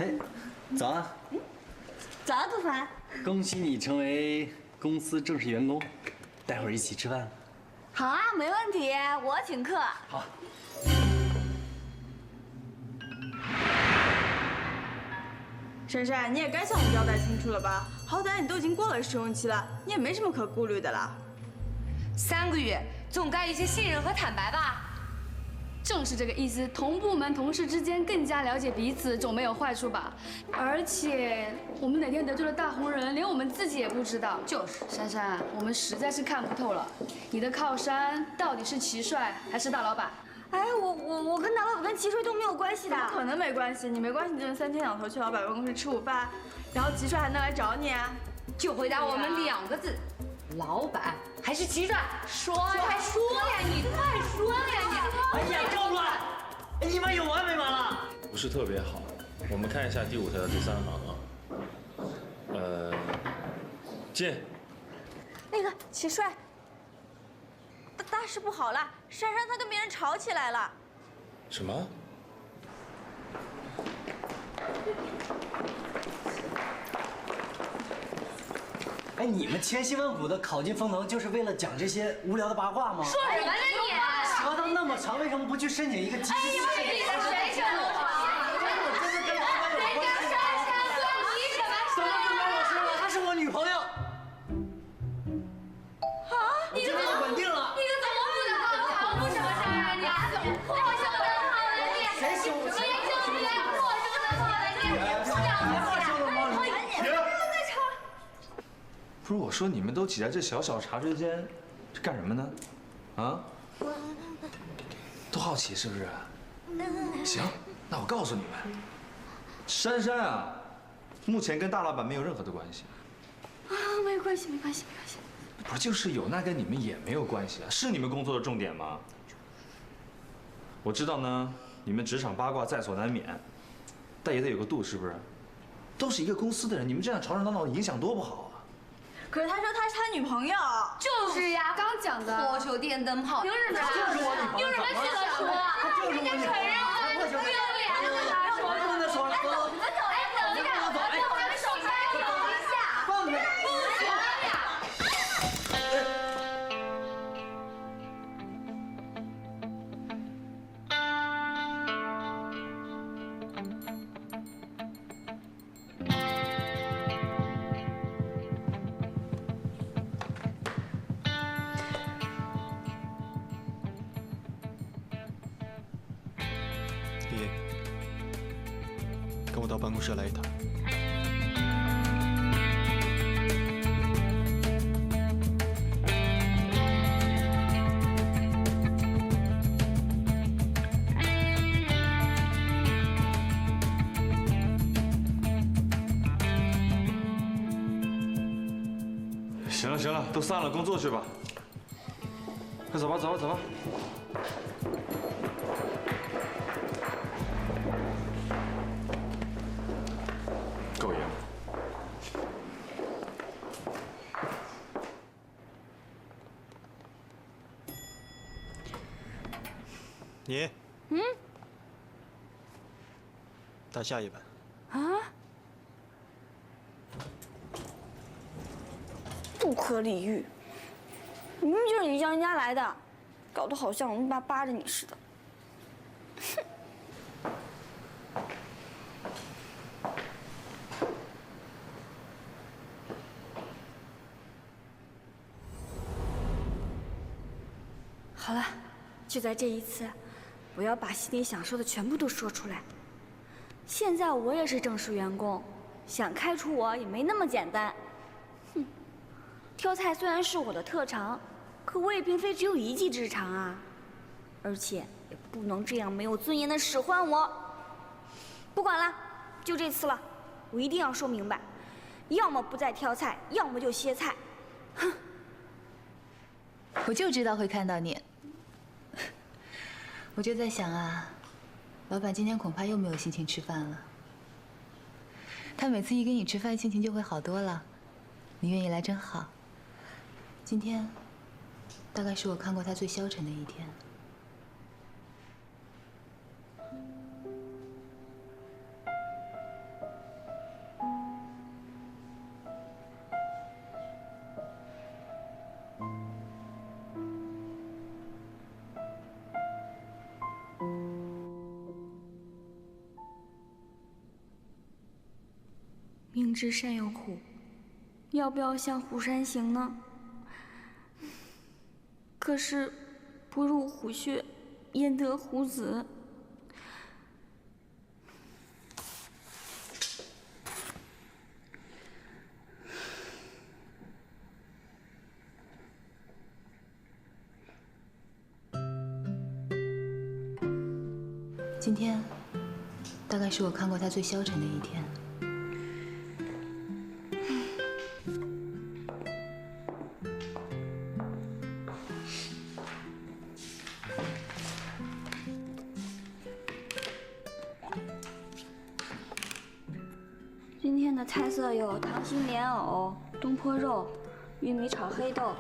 嘿，早安。早啊，杜凡。恭喜你成为公司正式员工，待会儿一起吃饭。好啊，没问题，我请客。好。珊珊，你也该向我们交代清楚了吧？好歹你都已经过了试用期了，你也没什么可顾虑的啦。3个月，总该有些信任和坦白吧？正是这个意思，同部门同事之间更加了解彼此，总没有坏处吧？而且我们哪天得罪了大红人，连我们自己也不知道。就是，珊珊，我们实在是看不透了，你的靠山到底是齐帅还是大老板？哎，我跟大老板跟齐帅都没有关系的。不可能没关系，你没关系，你就3天2头去老板办公室吃午饭，然后齐帅还能来找你啊？就回答我们2个字：老板还是齐帅？说呀，说呀，你快说呀你！哎呀，够了！你们有完没完了？不是特别好。我们看一下第5条第3行啊。进。那个齐帅，大事不好了，珊珊她跟别人吵起来了。什么？哎，你们千辛万苦的考进风投，就是为了讲这些无聊的八卦吗？说什么呢你？舌头那么长，为什么不去申请一个机器？哎呦，你是谁说的话？人家珊珊算你什么事？怎么不关我事了？她是我女朋友。啊？你怎么稳定了？你怎么不能扛什么事儿啊你？破兄的好了你，谁凶我？没兄弟，破兄的好了你，不是我说，你们都挤在这小小茶水间，是干什么呢？啊？都好奇是不是？行，那我告诉你们，珊珊啊，目前跟大老板没有任何的关系。啊，没关系，没关系，没关系。不是，就是有，那跟你们也没有关系啊，是你们工作的重点吗？我知道呢，你们职场八卦在所难免，但也得有个度，是不是？都是一个公司的人，你们这样吵吵闹闹，影响多不好啊！可是他说他是他女朋友。就是呀，刚讲的破球电灯泡，凭什么？就是我女朋友，有什么资格说啊？就是我女朋友。承认吗？不要脸的跟他说。不能说了，走，我们走，哎，等一下，我们手开等一下，放开！不行呀。李，跟我到办公室来一趟。行了行了，都散了，工作去吧。快走吧走吧走吧。够爷们。你，打下一班。啊？不可理喻！明明就是你叫人家来的，搞得好像我们爸扒着你似的。好了，就在这一次，我要把心里想说的全部都说出来。现在我也是正式员工，想开除我也没那么简单。哼，挑菜虽然是我的特长，可我也并非只有一技之长啊，而且也不能这样没有尊严的使唤我。不管了，就这次了，我一定要说明白，要么不再挑菜，要么就歇菜。哼！我就知道会看到你。我就在想啊，老板今天恐怕又没有心情吃饭了。他每次一跟你吃饭，心情就会好多了。你愿意来真好。今天大概是我看过他最消沉的一天。明知山有虎，要不要向虎山行呢？可是，不入虎穴，焉得虎子？今天，大概是我看过他最消沉的一天。今天的菜色有糖心莲藕、东坡肉、玉米炒黑豆，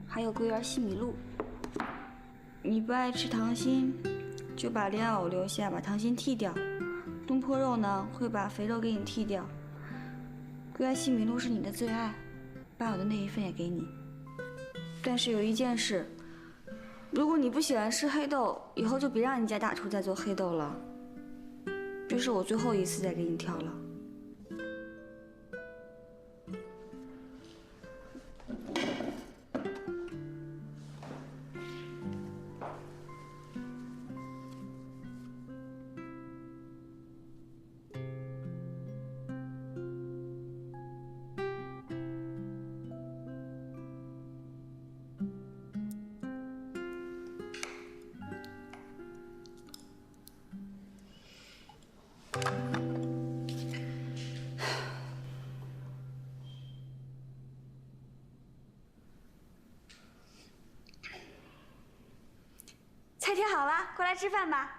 还有桂圆西米露。你不爱吃糖心，就把莲藕留下，把糖心剔掉。东坡肉呢，会把肥肉给你剔掉。桂圆西米露是你的最爱，把我的那一份也给你。但是有一件事，如果你不喜欢吃黑豆，以后就别让你家大厨再做黑豆了。这是我最后一次再给你挑了。菜贴好了，过来吃饭吧。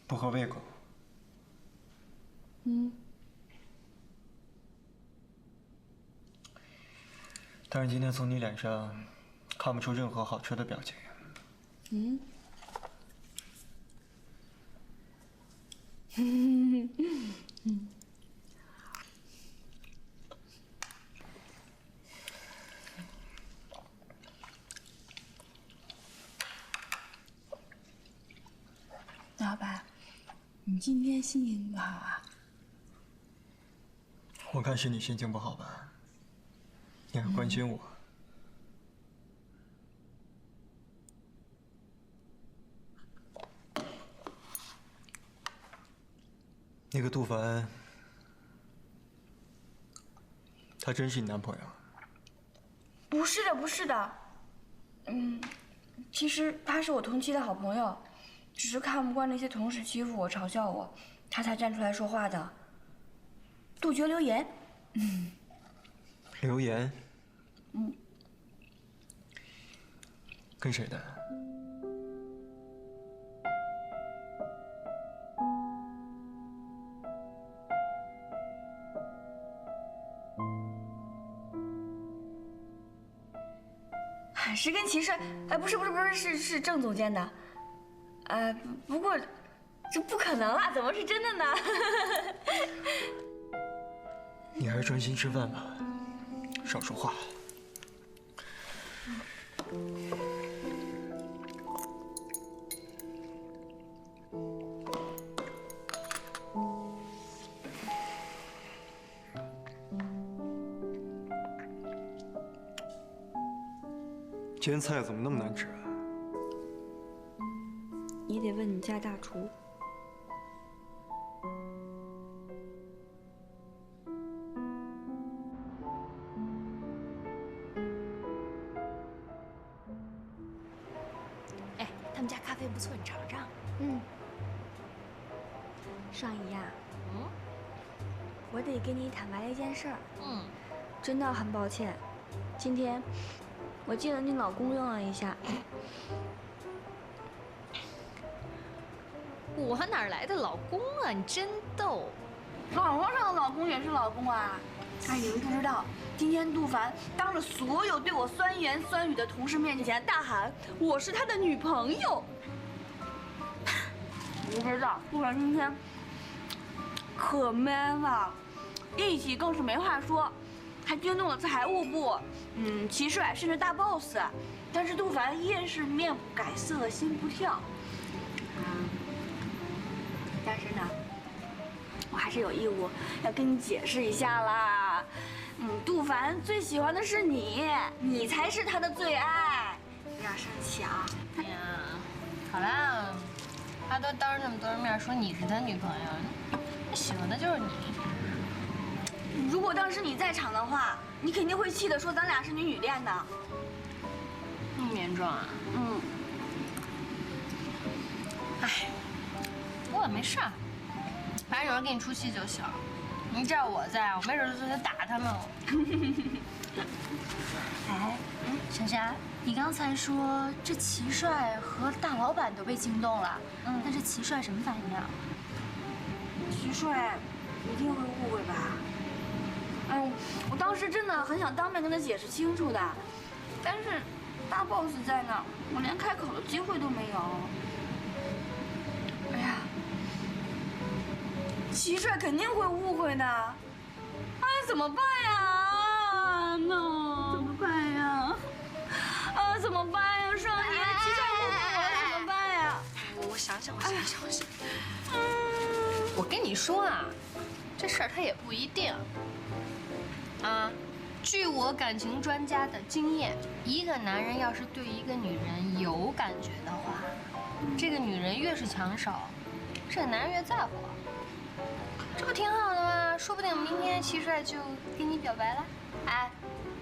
不合胃口。但是今天从你脸上看不出任何好吃的表情。老板，你今天心情不好啊？我看是你心情不好吧？你还关心我？那个杜凡，他真是你男朋友？不是的，不是的。其实他是我同期的好朋友，只是看不惯那些同事欺负我、嘲笑我，他才站出来说话的。杜绝流言。流言？跟谁的？是跟齐帅，不是，是郑总监的。不过这不可能啦，怎么是真的呢？你还是专心吃饭吧，少说话。今天菜怎么那么难吃啊？你得问你家大厨。哎，他们家咖啡不错，你尝尝。尚怡呀，我得跟你坦白一件事儿。真的很抱歉，今天我借了你老公用了一下。我哪来的老公啊？你真逗。网络上的老公也是老公啊。哎，你们不知道，今天杜凡当着所有对我酸言酸语的同事面前大喊我是他的女朋友。你不知道，杜凡今天可 man 了，一起更是没话说，还惊动了财务部、齐帅，甚至大 boss。但是杜凡依然是面不改色，心不跳。但是呢，我还是有义务要跟你解释一下啦。杜凡最喜欢的是你，你才是他的最爱。不要生气啊！哎呀，好啦，他都当着那么多人面说你是他女朋友，喜欢的就是你。如果当时你在场的话，你肯定会气的说咱俩是女恋的。那么严重啊？哎，不过也没事儿，反正有人给你出气就行。你只要我在，我没准就去打他们了。哎，珊珊，你刚才说这齐帅和大老板都被惊动了，那这齐帅什么反应啊？齐帅一定会误会吧？我当时真的很想当面跟他解释清楚的，但是大 boss 在那儿，我连开口的机会都没有。哎呀，齐帅肯定会误会的，哎，怎么办呀？怎么办呀？怎么办呀？尚怡，齐帅误会我了，怎么办呀？我想想。我跟你说啊，这事儿他也不一定。据我感情专家的经验，一个男人要是对一个女人有感觉的话，这个女人越是抢手，这个男人越在乎。这不挺好的吗？说不定明天齐帅就给你表白了。哎，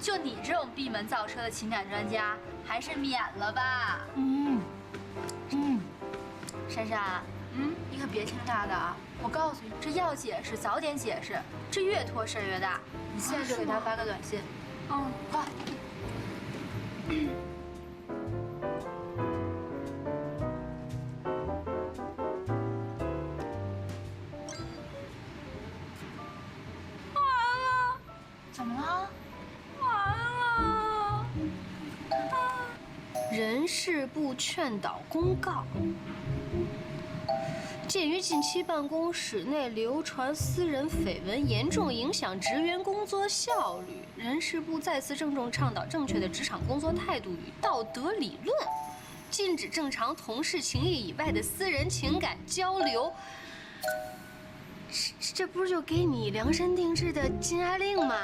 就你这种闭门造车的情感专家，还是免了吧。珊珊，你可别听他的啊！我告诉你，这要解释早点解释，这越拖事儿越大。你现在就给他发个短信。快。怎么了？人事部劝导公告：鉴于近期办公室内流传私人绯闻，严重影响职员工作效率，人事部再次郑重倡导正确的职场工作态度与道德理论，禁止正常同事情谊以外的私人情感交流。这不是就给你量身定制的禁爱令吗？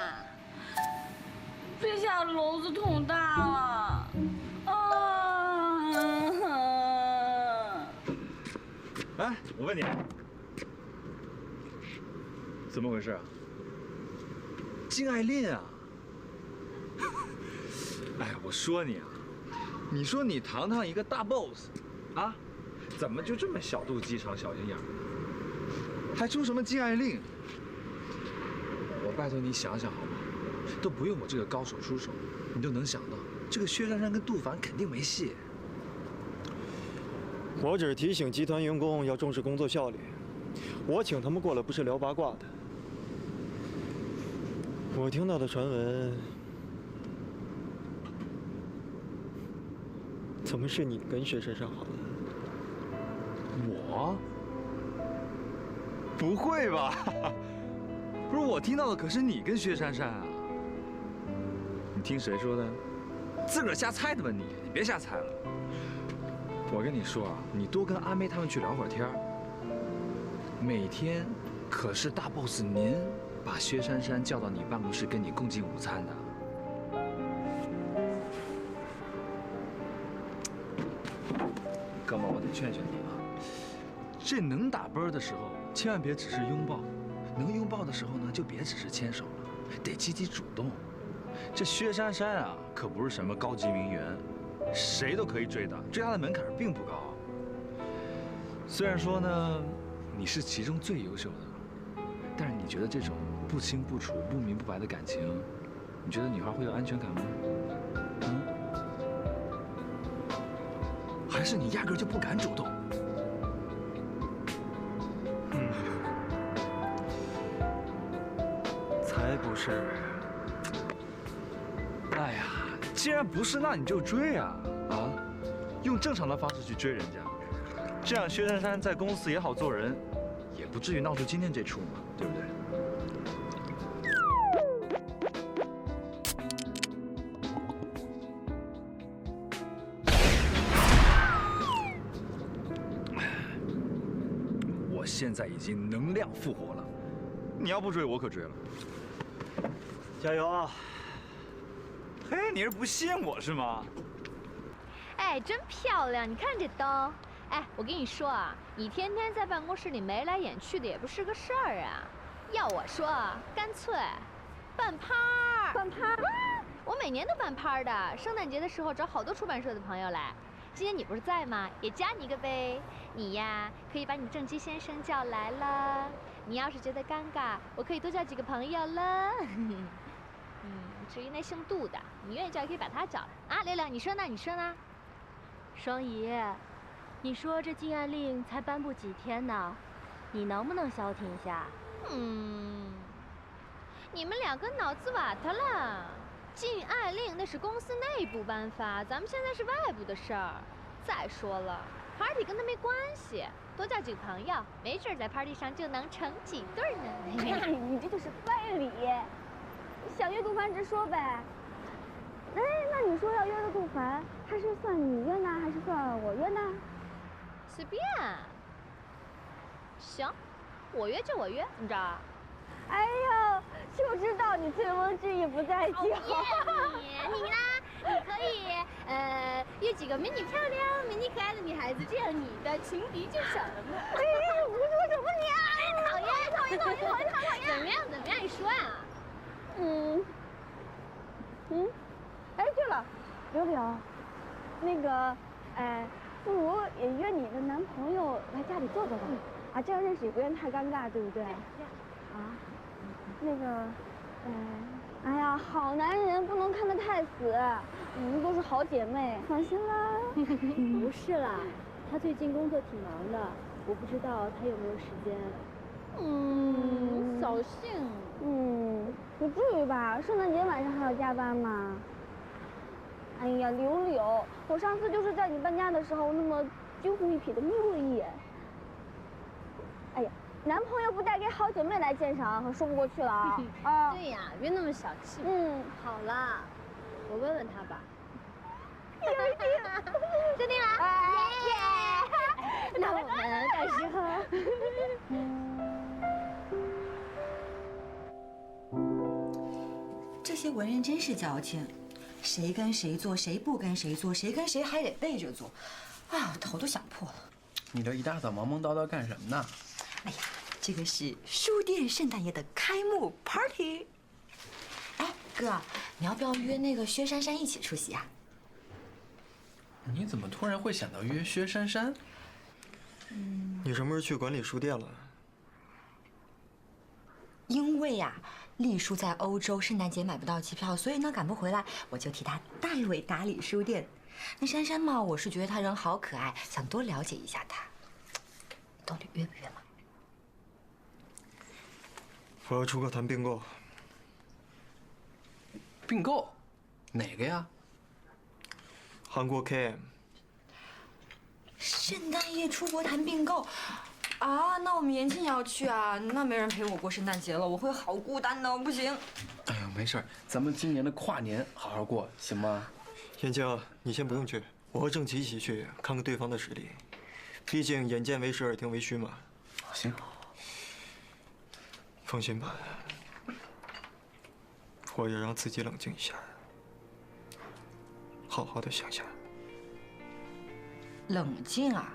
这下篓子捅大了。哎，我问你，怎么回事啊？禁爱令啊！哎，我说你啊，你说你堂堂一个大 boss， 啊，怎么就这么小肚鸡肠、小心眼儿，还出什么禁爱令？我拜托你想想好吗？都不用我这个高手出手，你就能想到，这个薛珊珊跟杜凡肯定没戏。我只是提醒集团员工要重视工作效率。我请他们过来不是聊八卦的。我听到的传闻，怎么是你跟薛珊珊好了？我？不会吧？不是，我听到的可是你跟薛珊珊啊。你听谁说的？自个儿瞎猜的吧你？你别瞎猜了。我跟你说啊，你多跟阿妹他们去聊会儿天儿。每天可是大 boss 您把薛珊珊叫到你办公室跟你共进午餐的。哥们儿，我得劝劝你啊，这能打啵的时候，千万别只是拥抱；能拥抱的时候呢，就别只是牵手了，得积极主动。这薛珊珊啊，可不是什么高级名媛。谁都可以追她，追她的门槛并不高。虽然说呢，你是其中最优秀的，但是你觉得这种不清不楚、不明不白的感情，你觉得女孩会有安全感吗？还是你压根就不敢主动？才不是。哎呀，既然不是，那你就追啊！啊，用正常的方式去追人家，这样薛珊珊在公司也好做人，也不至于闹出今天这出嘛，对不对？我现在已经能量复活了，你要不追我可追了。加油啊！嘿，你是不信我是吗？哎，真漂亮！你看这灯。哎，我跟你说啊，你天天在办公室里眉来眼去的也不是个事儿啊。要我说，干脆办趴儿。办趴儿？我每年都办趴儿的。圣诞节的时候找好多出版社的朋友来。今天你不是在吗？也加你一个呗。你呀，可以把你正畸先生叫来了。你要是觉得尴尬，我可以多叫几个朋友了。至于那姓杜的，你愿意叫也可以把他叫来啊。六六，你说呢？你说呢？双姨，你说这禁爱令才颁布几天呢，你能不能消停一下？你们两个脑子瓦特了。禁爱令那是公司内部颁发，咱们现在是外部的事儿。再说了 ，party 跟他没关系，多叫几个朋友，没准在 party 上就能成几对呢。你这就是非礼，想约杜凡直说呗。哎，那你说要约的杜凡，他是算你约呢，还是算我约呢？随便。行，我约就我约，怎么着？哎呦，就知道你醉翁之意不在酒。你呢？你可以约几个美女漂亮、美女可爱的女孩子，这样你的情敌就少了嘛。哎，胡说什么你啊！讨厌！怎么样？你说呀？哎，对了，柳柳，那个，不如也约你的男朋友来家里坐坐吧，啊，这样认识也不愿太尴尬，对不对？啊，那个，哎呀，好男人不能看得太死，我们都是好姐妹，放心啦。不是啦，他最近工作挺忙的，我不知道他有没有时间。扫兴。不至于吧？圣诞节晚上还要加班吗？哎呀，柳柳，我上次就是在你搬家的时候那么惊鸿一瞥的瞄了一眼。哎呀，男朋友不带给好姐妹来鉴赏，可说不过去了啊！啊，对呀，别那么小气。好啦，我问问他吧。决定了。那我们到时候。这些文人真是矫情，谁跟谁做，谁不跟谁做，谁跟谁还得背着做，啊，头都想破了。你这一大早忙忙叨叨干什么呢？哎呀，这个是书店圣诞夜的开幕 party。哎，哥，你要不要约那个薛珊珊一起出席啊？你怎么突然会想到约薛珊珊？你什么时候去管理书店了？因为呀，丽叔在欧洲，圣诞节买不到机票，所以呢赶不回来，我就替他代为打理书店。那珊珊嘛，我是觉得她人好可爱，想多了解一下她。你到底约不约嘛？我要出个谈并购。并购？哪个呀？韩国 KM。圣诞夜出国谈并购。啊，那我们延庆也要去啊，那没人陪我过圣诞节了，我会好孤单的，不行。哎呦，没事，咱们今年的跨年好好过，行吗？燕青，你先不用去，我和郑琪一起去，看看对方的实力。毕竟眼见为实，耳听为虚嘛。行。放心吧，我要让自己冷静一下，好好的想想。冷静啊？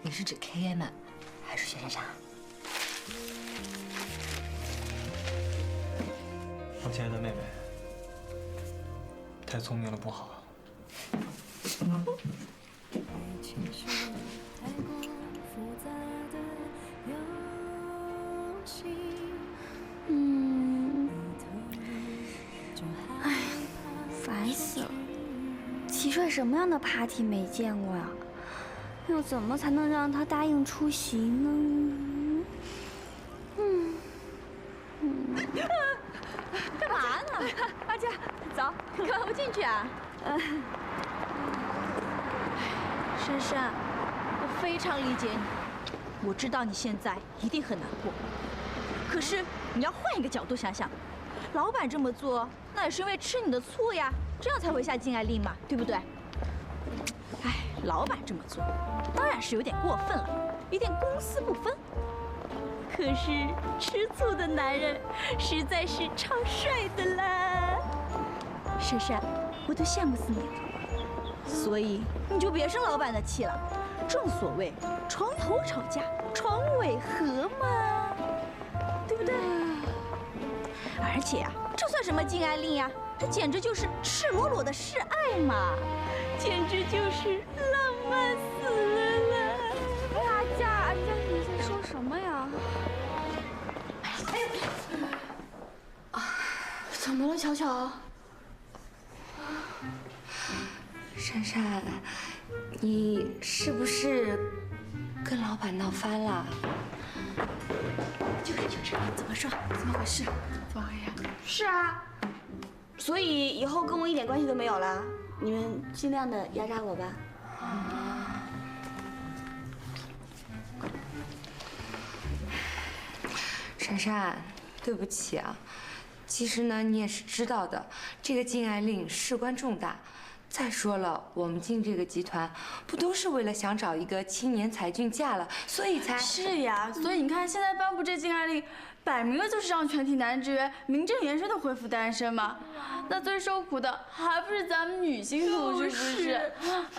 你是指 KM 还是薛珊珊？我亲爱的妹妹，太聪明了不好。会什么样的 party 没见过呀？要怎么才能让他答应出席呢？干嘛呢？阿佳，走，干嘛不进去啊？珊珊，我非常理解你，我知道你现在一定很难过。可是你要换一个角度想想，老板这么做，那也是因为吃你的醋呀，这样才会下禁爱令嘛，对不对？哎，老板这么做，当然是有点过分了，有点公私不分。可是吃醋的男人实在是超帅的啦，珊珊，我都羡慕死你了。所以你就别生老板的气了。正所谓床头吵架床尾和嘛，对不对？而且呀，这算什么禁爱令呀？这简直就是赤裸裸的示爱嘛，简直就是浪漫死了啦！阿佳，你在说什么呀？怎么了，巧巧？珊珊，你是不是跟老板闹翻了？就是，怎么说？怎么回事？怎么回事？是啊，所以以后跟我一点关系都没有了。你们尽量的压榨我吧。珊珊，对不起啊。其实呢，你也是知道的，这个禁爱令事关重大。再说了，我们进这个集团，不都是为了想找一个青年才俊嫁了，所以才……是呀，所以你看，现在颁布这禁爱令，摆明了就是让全体男职员名正言顺的恢复单身嘛。那最受苦的还不是咱们女性同志，不是？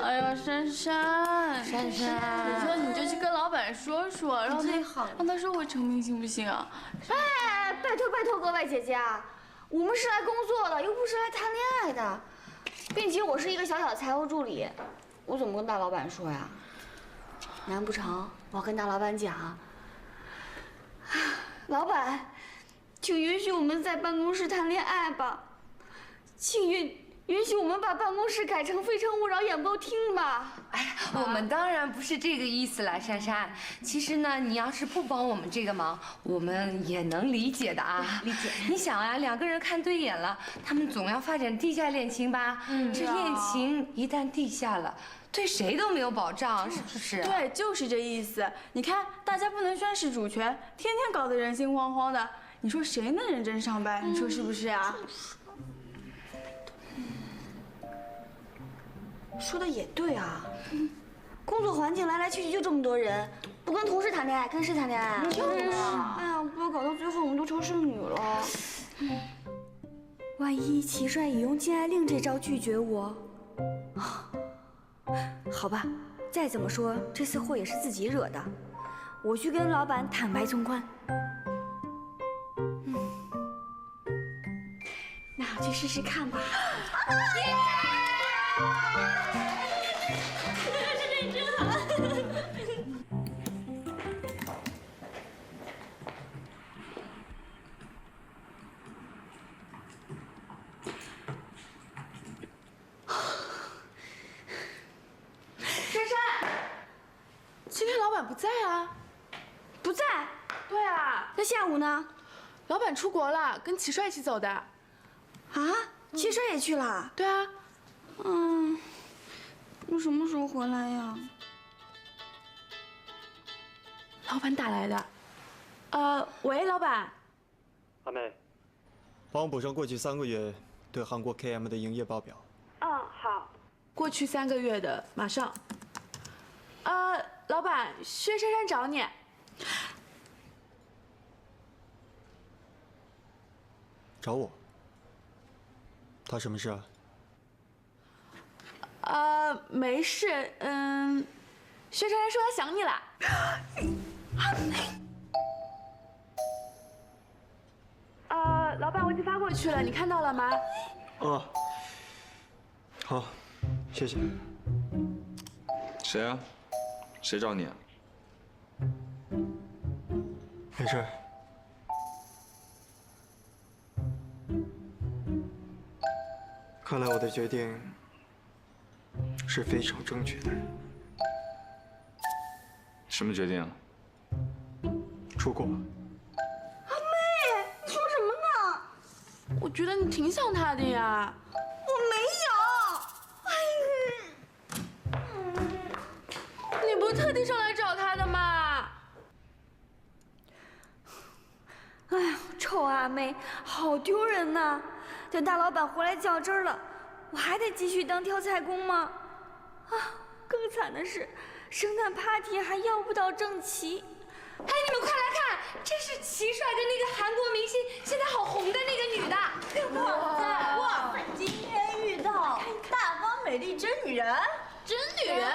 哎呀，珊珊，我说你就去跟老板说说，让他收回成命，行不行啊？哎，拜托各位姐姐啊，我们是来工作的，又不是来谈恋爱的。并且我是一个小小的财务助理，我怎么跟大老板说呀？难不成我要跟大老板讲？老板，请允许我们在办公室谈恋爱吧，请允许我们把办公室改成《非诚勿扰》演播厅吧。哎呀，我们当然不是这个意思了，珊珊。其实呢，你要是不帮我们这个忙，我们也能理解的啊。理解。你想啊，两个人看对眼了，他们总要发展地下恋情吧？这恋情一旦地下了，对谁都没有保障，是不是？对，就是这意思。你看，大家不能宣示主权，天天搞得人心惶惶的，你说谁能认真上班？你说是不是啊？说的也对啊，工作环境来来去去就这么多人，不跟同事谈恋爱，跟谁谈恋爱？就是啊，哎呀，不要搞到最后我们都成剩女了。万一齐帅也用禁爱令这招拒绝我，好吧，再怎么说这次祸也是自己惹的，我去跟老板坦白从宽。那我去试试看吧。这真好。珊珊，今天老板不在啊？不在？对啊。那下午呢？老板出国了，跟齐帅一起走的。啊？齐帅也去了？对啊。我什么时候回来呀？老板打来的。喂，老板。阿妹，帮我补上过去3个月对韩国 KM 的营业报表。好。过去3个月的，马上。老板，薛珊珊找你。找我？他什么事啊？没事，薛珊珊说她想你了。老板，我已经发过去了，你看到了吗？好，谢谢。谁啊？谁找你啊？没事。看来我的决定是非常正确的人。什么决定？出国。阿妹，说什么呢？我觉得你挺想他的呀。我没有。你不是特地上来找他的吗？哎呀，臭阿妹，好丢人呐！等大老板回来较真了，我还得继续当挑菜工吗？啊，更惨的是，圣诞 party 还要不到郑琦。哎，你们快来看，这是齐帅跟那个韩国明星现在好红的那个女的。哇塞，今天遇到大方美丽真女人。真女人，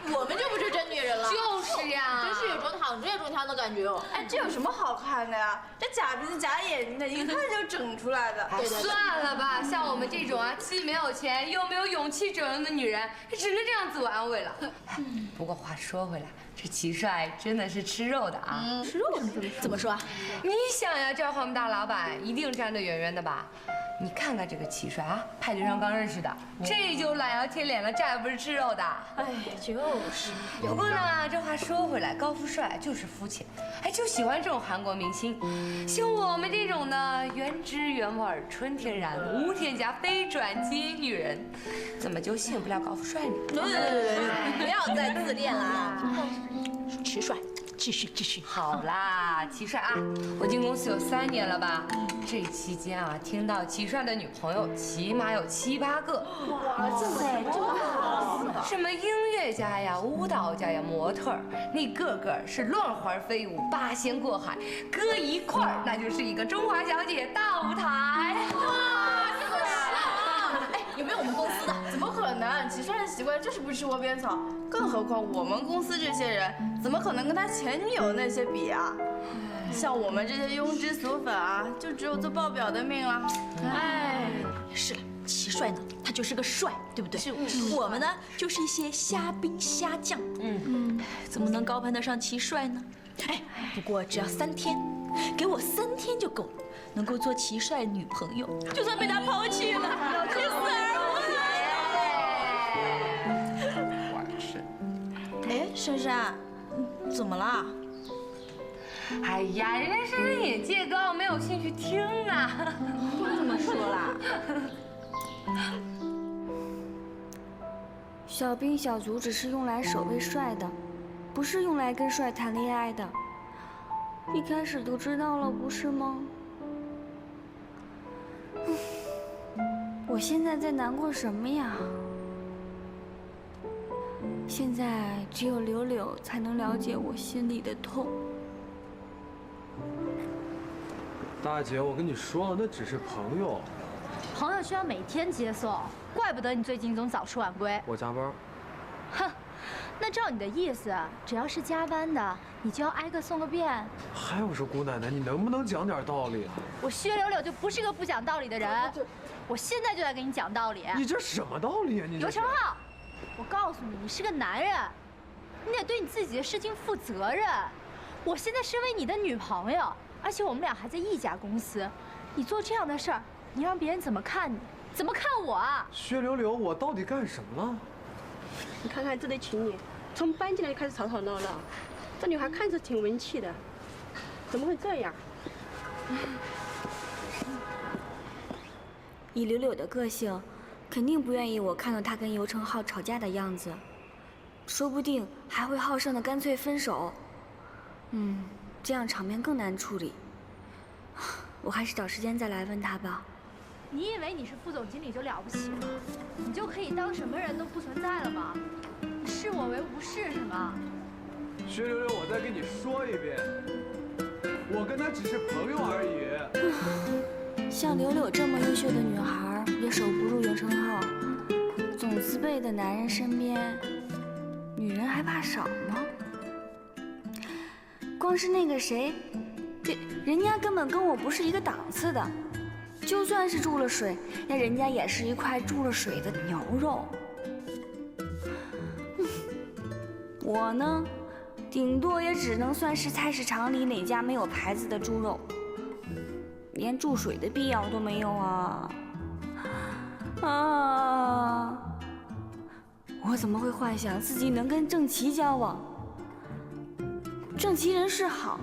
我们就不是真女人了。就是呀，真是有种躺着也中枪的感觉哦。哎，这有什么好看的呀？这假鼻子假眼睛的，一看就整出来的。算了吧，像我们这种啊，既没有钱又没有勇气整容的女人，只能这样自我安慰了。不过话说回来，这齐帅真的是吃肉的啊！吃肉怎么说？你想呀，这我们大老板一定站得远远的吧？你看看这个齐帅啊，派对上刚认识的，这就懒腰贴脸了，这还不是吃肉的？哎，就是。不过呢，这话说回来，高富帅就是肤浅，哎，就喜欢这种韩国明星。像我们这种呢，原汁原味、纯天然、无添加、非转基因女人，怎么就吸引不了高富帅呢？不要再自恋了啊！齐帅。继续。好啦，齐帅啊，我进公司有3年了吧？这期间啊，听到齐帅的女朋友起码有7、8个。哇塞，这么好！什么音乐家呀、舞蹈家呀、模特儿，那个个是乱环飞舞、八仙过海，搁一块儿那就是一个中华小姐大舞台。哇，这么爽！哎，有没有我们公司的？怎么可能？齐帅的习惯就是不吃窝边草，更何况我们公司这些人，怎么可能跟他前女友那些比啊？像我们这些庸脂俗粉啊，就只有做报表的命了。哎，是齐帅呢，他就是个帅，对不对？是。我们呢，就是一些虾兵虾将。怎么能高攀得上齐帅呢？哎，不过只要3天，给我3天就够了，能够做齐帅女朋友，就算被他抛弃了，也死而无憾。哎，珊珊，怎么了？哎呀，人家珊珊眼界高，没有兴趣听啊。别这么说啦。小兵小卒只是用来守卫帅的，不是用来跟帅谈恋爱的。一开始都知道了，不是吗？我现在在难过什么呀？现在只有柳柳才能了解我心里的痛。大姐，我跟你说了，那只是朋友。朋友需要每天接送，怪不得你最近总早出晚归。我加班。哼，那照你的意思，只要是加班的，你就要挨个送个遍。还有说姑奶奶，你能不能讲点道理啊？我薛柳柳就不是个不讲道理的人，我现在就来给你讲道理。你这什么道理啊？你刘成浩，我告诉你，你是个男人，你得对你自己的事情负责任。我现在身为你的女朋友，而且我们俩还在一家公司，你做这样的事儿，你让别人怎么看你？怎么看我啊？薛柳柳，我到底干什么了？你看看这对情侣，从搬进来就开始吵吵闹闹，这女孩看着挺文气的，怎么会这样？以柳柳的个性，肯定不愿意我看到她跟尤成浩吵架的样子，说不定还会好胜的干脆分手。这样场面更难处理。我还是找时间再来问他吧。你以为你是副总经理就了不起了？你就可以当什么人都不存在了吗？你视我为无事是吗？薛柳柳，我再跟你说一遍，我跟他只是朋友而已。像柳柳这么优秀的女孩，也守不住尤成浩。总自卑的男人身边，女人还怕少吗？光是那个谁，人家根本跟我不是一个档次的。就算是注了水，那人家也是一块注了水的牛肉。我呢，顶多也只能算是菜市场里哪家没有牌子的猪肉，连注水的必要都没有啊！我怎么会幻想自己能跟郑琦交往？郑琦人是好，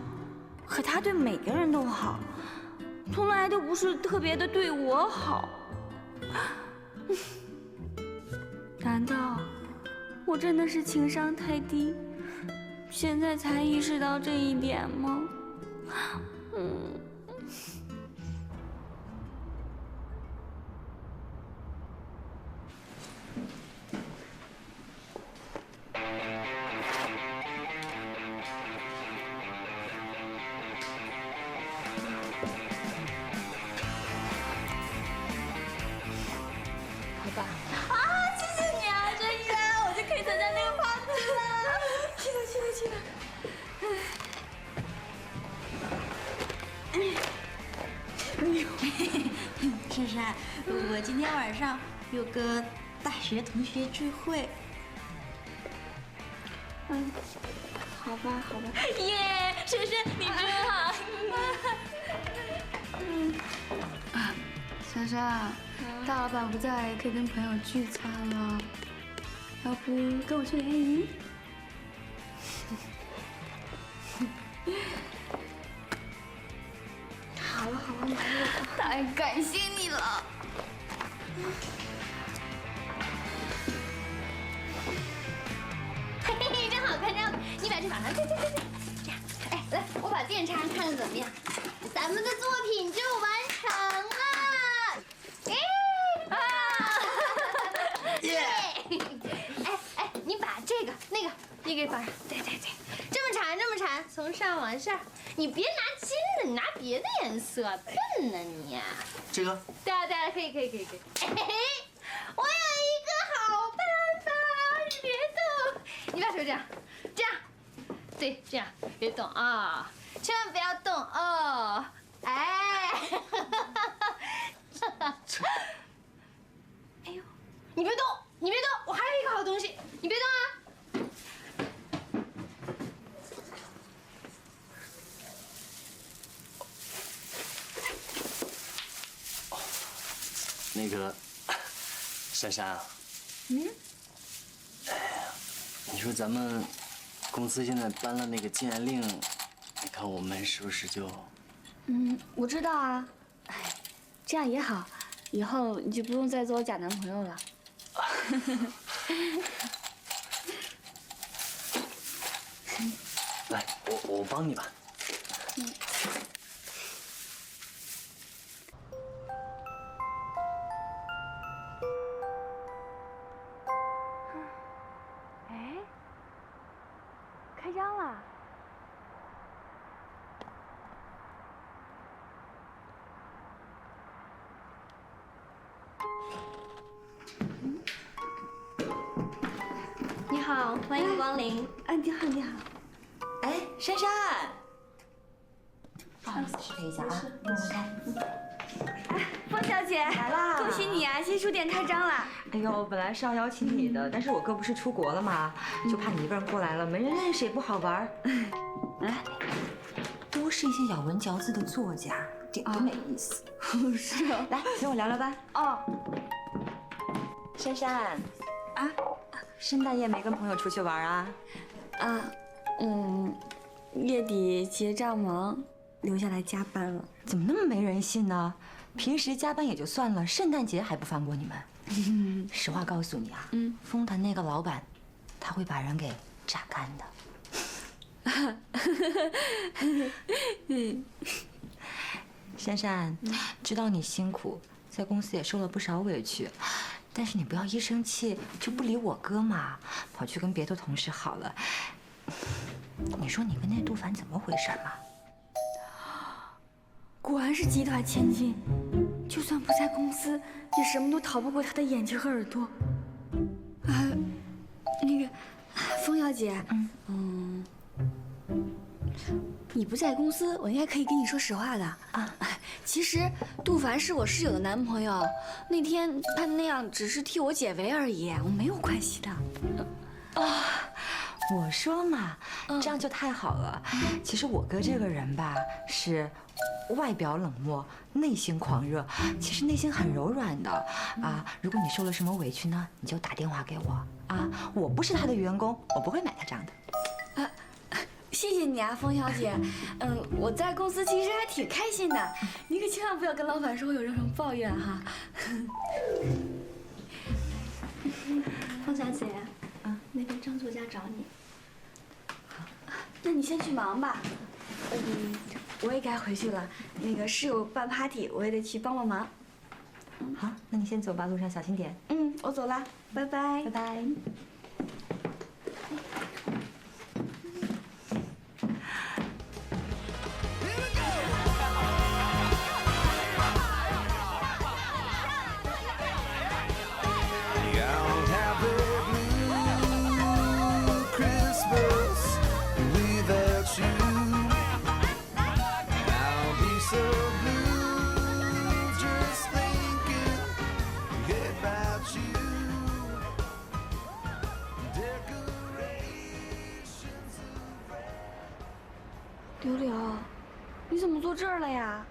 可他对每个人都好，从来都不是特别的对我好。难道我真的是情商太低，现在才意识到这一点吗？好吧。啊，谢谢你啊，真的，我就可以参加那个 party 了。去了去了去了。哎呦，珊珊，我今天晚上有个大学同学聚会。好吧好吧。耶，珊珊你真好。珊珊，大老板不在，可以跟朋友聚餐了，要不跟我去联谊？好了好了，来了。太感谢你了。嘿嘿嘿，真好看，真好看！你把这放上，对，这样，哎，来，我把电插上，看看怎么样？咱们的作品就完成了，哎耶！哎，你把这个那个你给放上，对，这么缠，从上往下，你别拿金的，你拿别的颜色，笨呢你呀！这个？对啊，可以。哎，我有一个好办法，你别动，你把手这样，对，这样，别动啊，千万不要动哦，哎，哎呦，你别动，我还有一个好东西，你别动啊。那个，珊珊啊，你说咱们公司现在颁了那个禁言令，你看我们是不是就……我知道啊。哎，这样也好，以后你就不用再做我假男朋友了。来，我帮你吧。哎，开张了。你好，欢迎光临。你好，你好。哎，珊珊，不好意思，失陪一下啊，慢慢开。方小姐来啦！恭喜你啊，新书店开张了。哎呦，本来是要邀请你的，但是我哥不是出国了吗？就怕你一个人过来了，没人认识也不好玩。哎，都是一些咬文嚼字的作家，点都没意思。是啊。来，跟我聊聊吧。哦。珊珊，圣诞夜没跟朋友出去玩啊？月底结账忙，留下来加班了。怎么那么没人性呢？平时加班也就算了，圣诞节还不放过你们。实话告诉你啊，丰坛那个老板，他会把人给榨干的。珊珊，知道你辛苦，在公司也受了不少委屈，但是你不要一生气就不理我哥嘛，跑去跟别的同事好了。你说你跟那杜凡怎么回事嘛？果然是集团千金，就算不在公司，也什么都逃不过他的眼睛和耳朵。那个，风小姐，你不在公司，我应该可以跟你说实话的啊。其实杜凡是我室友的男朋友，那天他那样只是替我解围而已，我没有关系的。我说嘛，这样就太好了。其实我哥这个人吧，是外表冷漠，内心狂热，其实内心很柔软的啊。如果你受了什么委屈呢，你就打电话给我啊。我不是他的员工，我不会买他账的。啊，谢谢你啊，风小姐。我在公司其实还挺开心的，你可千万不要跟老板说我有任何抱怨哈。风小姐，那边张作家找你。那你先去忙吧。我也该回去了。那个室友办 party， 我也得去帮帮忙。好，那你先走吧，路上小心点。我走了，拜拜。拜拜。柳柳，你怎么坐这儿了呀？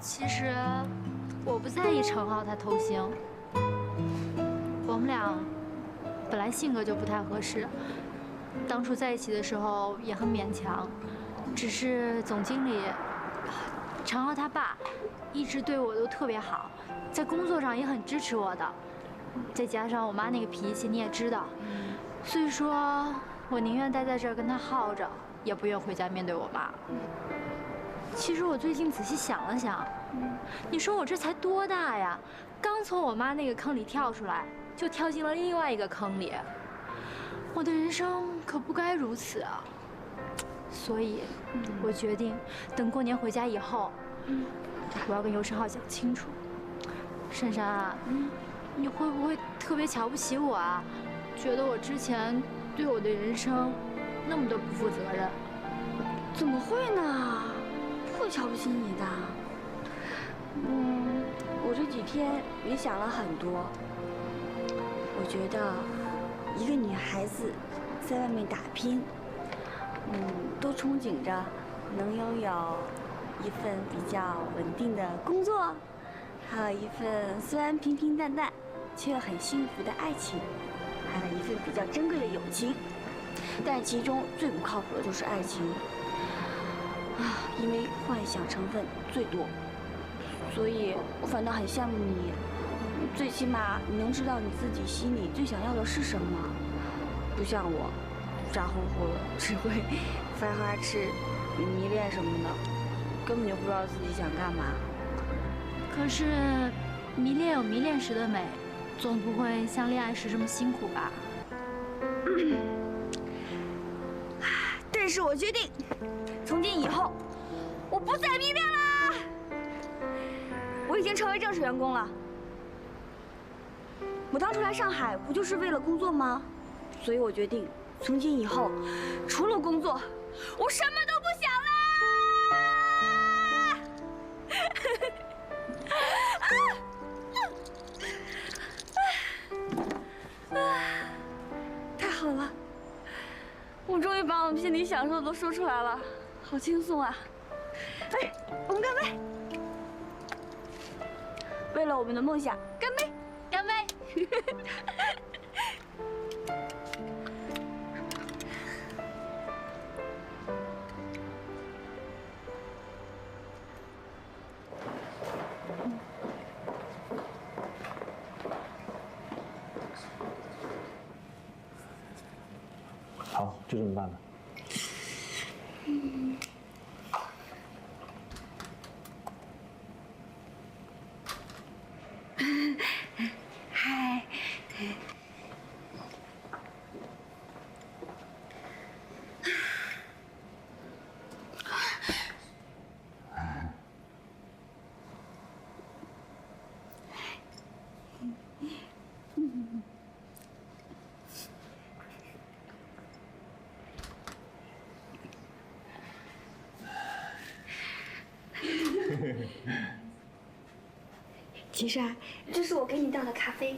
其实我不在意程浩他偷腥，我们俩本来性格就不太合适，当初在一起的时候也很勉强，只是总经理程浩他爸一直对我都特别好，在工作上也很支持我的，再加上我妈那个脾气你也知道，所以说我宁愿待在这儿跟他耗着，也不愿回家面对我妈。其实我最近仔细想了想，你说我这才多大呀？刚从我妈那个坑里跳出来，就跳进了另外一个坑里。我的人生可不该如此啊！所以，我决定等过年回家以后，我要跟尤世浩讲清楚。珊珊啊，你会不会特别瞧不起我啊？觉得我之前对我的人生那么的不负责任？怎么会呢？不会瞧不起你的。我这几天也想了很多。我觉得，一个女孩子在外面打拼，都憧憬着能拥有一份比较稳定的工作，还有一份虽然平平淡淡却又很幸福的爱情，还有一份比较珍贵的友情。但其中最不靠谱的就是爱情。因为幻想成分最多，所以我反倒很羡慕你。最起码你能知道你自己心里最想要的是什么，不像我，傻乎乎的，只会发花痴、迷恋什么的，根本就不知道自己想干嘛。可是，迷恋有迷恋时的美，总不会像恋爱时这么辛苦吧？但是我决定，从今以后，我不再迷恋啦！我已经成为正式员工了。我当初来上海不就是为了工作吗？所以我决定，从今以后，除了工作，我什么都不想啦！太好了，我终于把我们心里想说的都说出来了，好轻松啊！哎，我们干杯！为了我们的梦想，干杯！干杯！好，就这么办吧。嗨。齐帅，这是我给你倒的咖啡。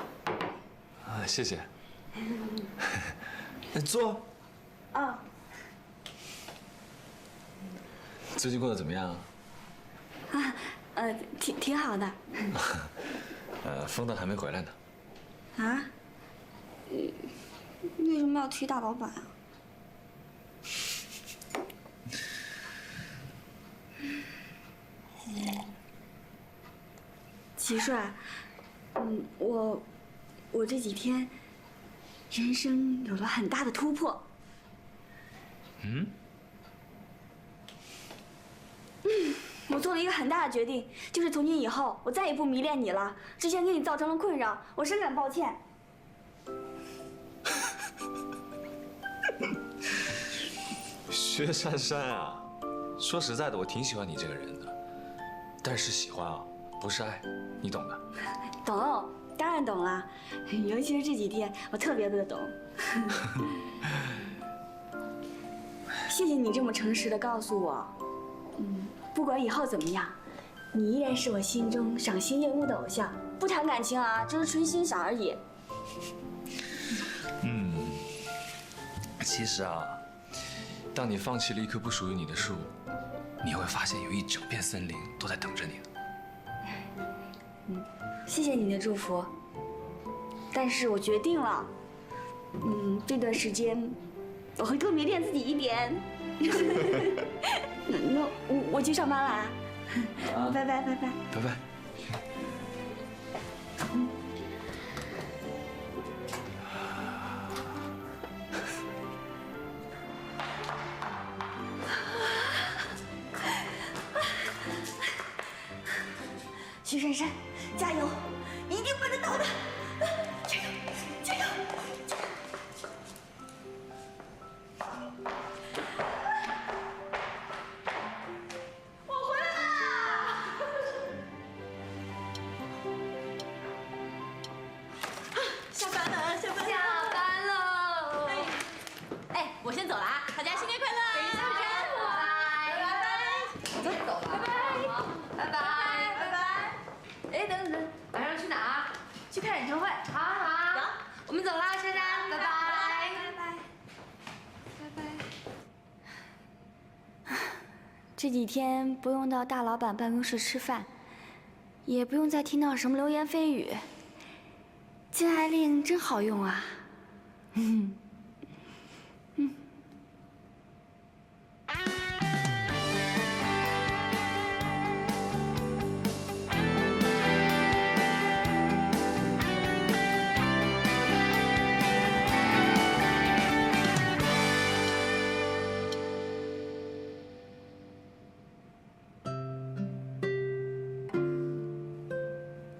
啊，谢谢。坐。哦。最近过得怎么样啊？挺好的。风灯还没回来呢。啊？为什么要提大老板啊？齐帅，我这几天人生有了很大的突破。我做了一个很大的决定，就是从今以后我再也不迷恋你了。之前给你造成了困扰，我深感抱歉。薛珊珊啊，说实在的，我挺喜欢你这个人的，但是喜欢啊，不是爱，你懂的。懂，当然懂了，尤其是这几天，我特别的懂。谢谢你这么诚实的告诉我，不管以后怎么样，你依然是我心中赏心悦目的偶像。不谈感情啊，只是纯欣赏而已。其实啊，当你放弃了一棵不属于你的树，你会发现有一整片森林都在等着你。谢谢你的祝福，但是我决定了，这段时间我会多迷恋自己一点。那我去上班了啊！拜拜拜拜拜拜。徐珊珊，加油，一定办得到的！加油，加油！我回来啦！下班了，下班了！下班了！哎，我先走了啊！大家新年快乐！等一下，拜拜！走了，拜拜！拜拜！哎，等，晚上去哪儿？去看演唱会。好，走，我们走啦，珊珊，拜拜，拜拜。这几天不用到大老板办公室吃饭，也不用再听到什么流言蜚语。禁爱令真好用啊！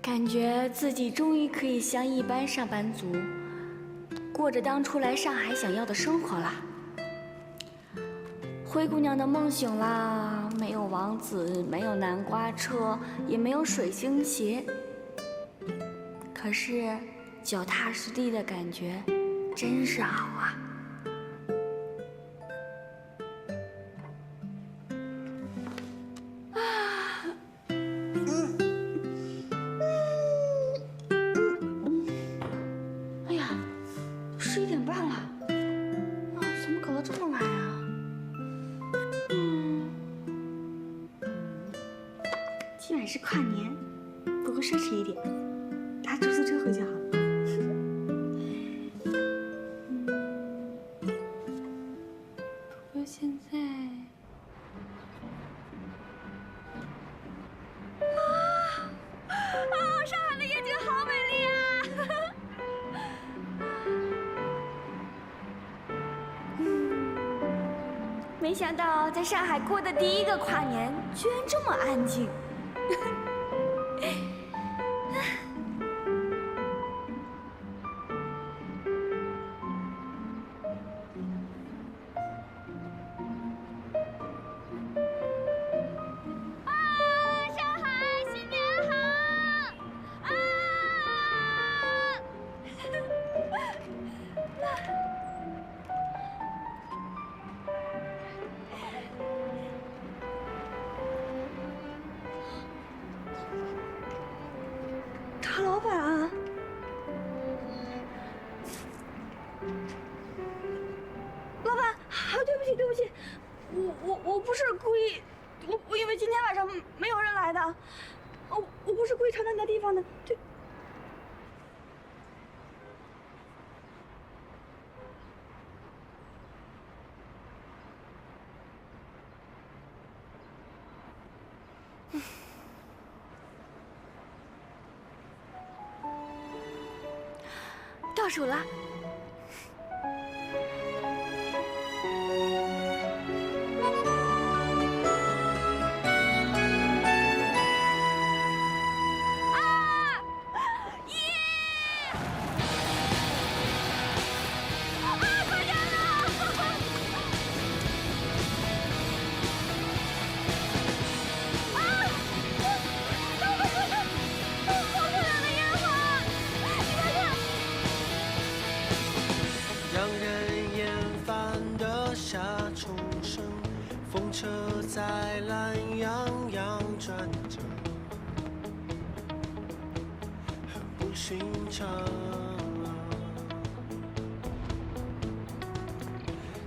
感觉自己终于可以像一般上班族，过着当初来上海想要的生活了。灰姑娘的梦醒啦，没有王子，没有南瓜车，也没有水星鞋。可是脚踏实地的感觉真是好啊！今晚是跨年，不过奢侈一点，搭出租车回就好了。不过现在，上海的夜景好美丽啊！没想到在上海过的第一个跨年，居然这么安静。大老板啊！老板，对不起，对不起，我不是故意，我以为今天晚上没有人来的，我不是故意闯到你的地方的，对。倒数了。在懒洋洋转着，很不寻常。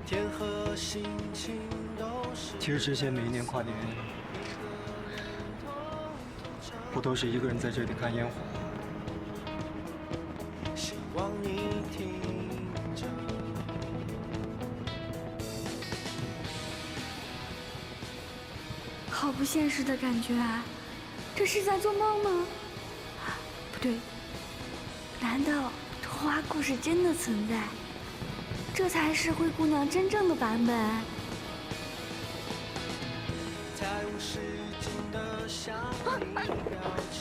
天和心情都是。其实之前每一年跨年，我都是一个人在这里看烟火。希望你听着。好不现实的感觉啊！这是在做梦吗？不对，难道童话故事真的存在？这才是灰姑娘真正的版本。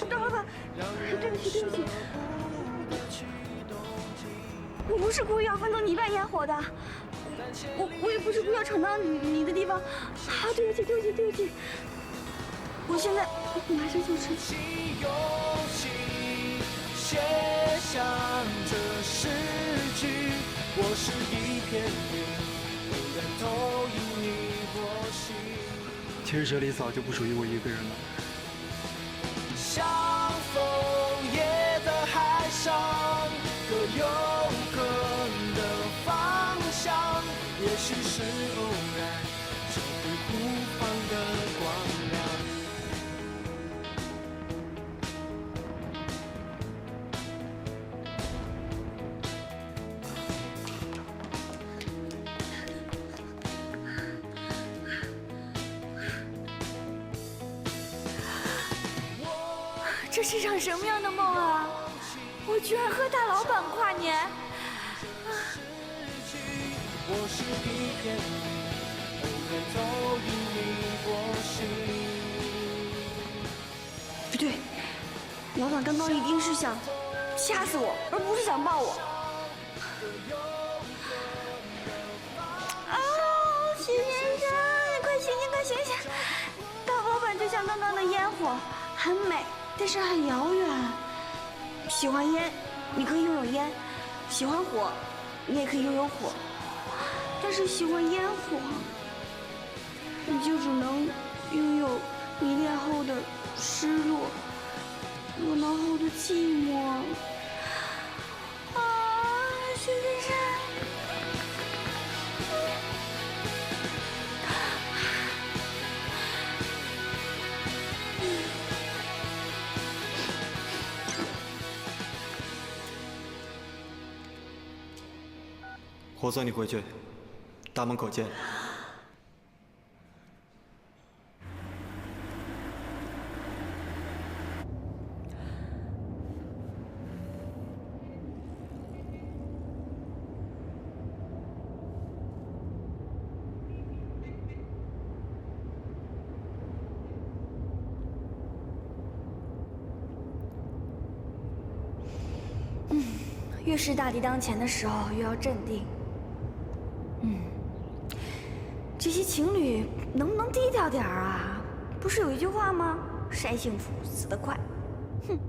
大老板，对不起，对不起，我不是故意要分走你一半烟火的，我也不是故意要闯到你的地方。对不起，对不起，对不起。我现在马上就去。写上这诗句，我是一片云，忽然投影你我心。其实这里早就不属于我一个人了。像枫叶在海上，各有各的方向，也许是偶然，这会孤芳的光亮。这是场什么样的梦啊！我居然和大老板跨年！我是一片云，偶然投影你我心。不对，老板刚刚一定是想吓死我，而不是想抱我。徐先生，你快醒醒，快醒醒！大老板就像刚刚的烟火，很美。但是很遥远。喜欢烟，你可以拥有烟；喜欢火，你也可以拥有火。但是喜欢烟火，你就只能拥有迷恋后的失落，热闹后的寂寞。徐先生。我送你回去，大门口见。越是大敌当前的时候，越要镇定。这些情侣能不能低调点儿啊？不是有一句话吗？晒幸福死得快。哼。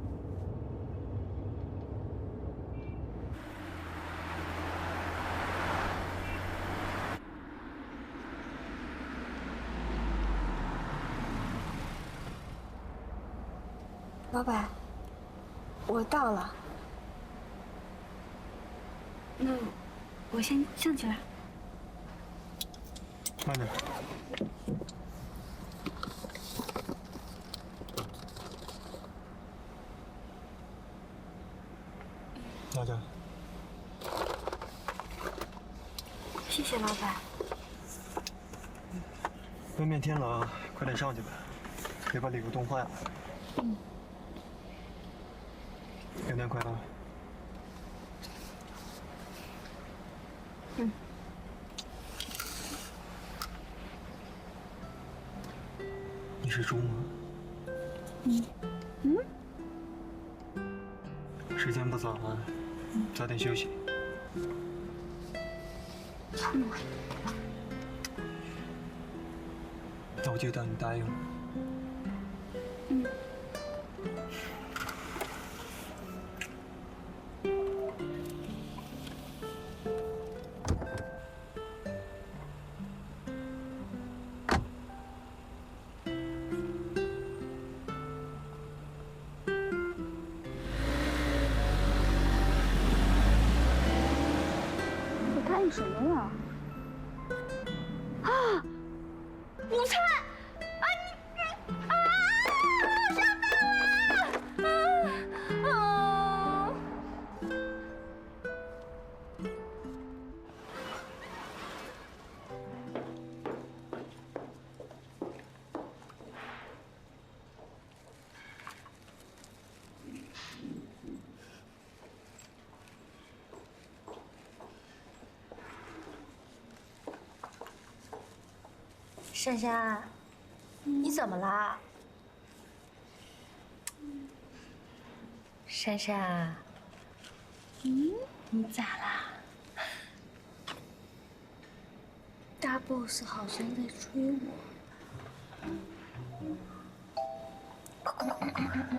老板，我到了。那我先上去了。慢点。拿着。谢谢老板。外面天冷，快点上去吧，别把礼物冻坏了。元旦快乐。你是猪吗？时间不早了，早点休息。那我就当你答应了。什么呀？啊，午餐！啊你啊！上当了！啊！珊珊，你怎么了？珊珊，你咋啦？大 boss 好像在追我。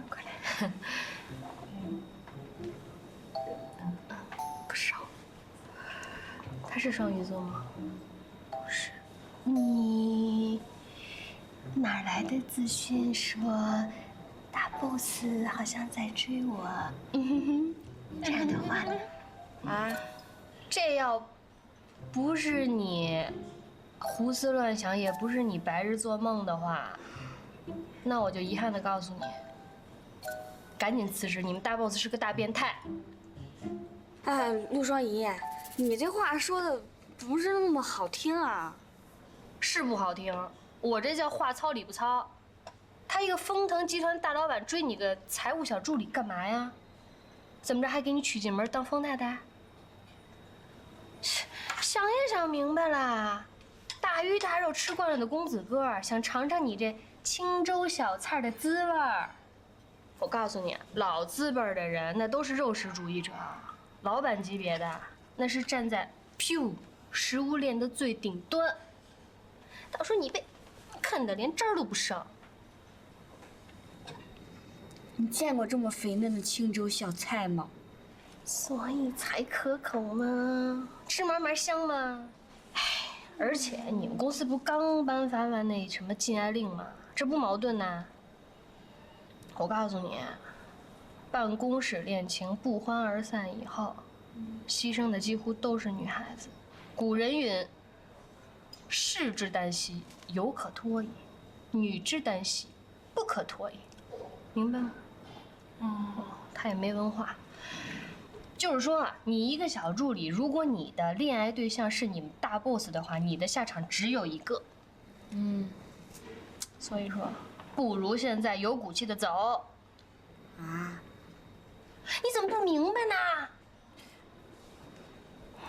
快来！不少。他是双鱼座吗？不是。你哪来的资讯说大 boss 好像在追我？这样的话呢？啊，这要不是你胡思乱想，也不是你白日做梦的话，那我就遗憾的告诉你，赶紧辞职！你们大 boss 是个大变态。哎，陆双怡，你这话说的不是那么好听啊。是不好听，我这叫话糙理不糙。他一个丰腾集团大老板追你个财务小助理干嘛呀？怎么着还给你娶进门当疯太太？想也想明白了，大鱼大肉吃惯了的公子哥，想尝尝你这清粥小菜的滋味儿。我告诉你，老资本的人那都是肉食主义者，老板级别的那是站在食物链的最顶端。到时候你被啃得连汁儿都不剩。你见过这么肥嫩的清粥小菜吗？所以才可口嘛，吃嘛嘛香嘛。哎，而且你们公司不刚颁发完那什么禁爱令吗？这不矛盾呐。我告诉你，办公室恋情不欢而散以后，牺牲的几乎都是女孩子。古人云：士之耽兮，犹可脱矣；女之耽兮，不可脱矣。明白吗？他也没文化。就是说啊，你一个小助理，如果你的恋爱对象是你们大 boss 的话，你的下场只有一个。所以说，不如现在有骨气的走。啊？你怎么不明白呢？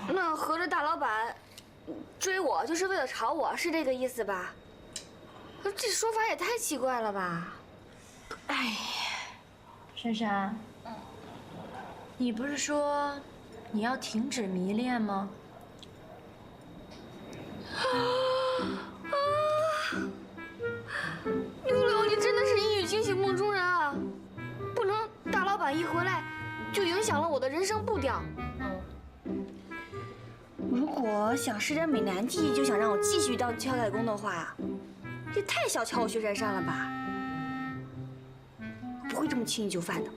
那合着大老板追我就是为了炒我，是这个意思吧？这说法也太奇怪了吧！哎呀，珊珊，你不是说你要停止迷恋吗？六六，你真的是一语惊醒梦中人啊！不能大老板一回来就影响了我的人生步调。如果想施展美男计，就想让我继续当敲代工的话，也太小瞧我薛姗姗了吧！我不会这么轻易就范的。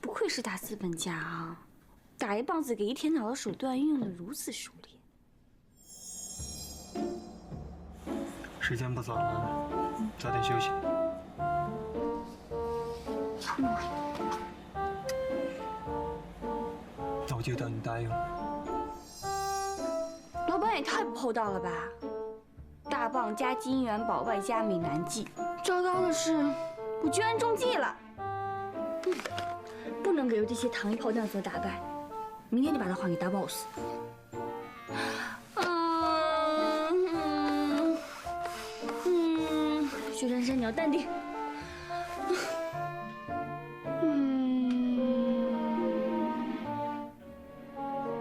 不愧是大资本家啊！打一棒子给一天脑的手段运用的如此熟练。时间不早了，早点休息。那我就当你答应了。老板也太不厚道了吧！大棒加金元宝外加美男计，糟糕的是，我居然中计了。不能给这些糖衣炮弹所打败，明天就把它还给大 boss。薛姗姗，你要淡定。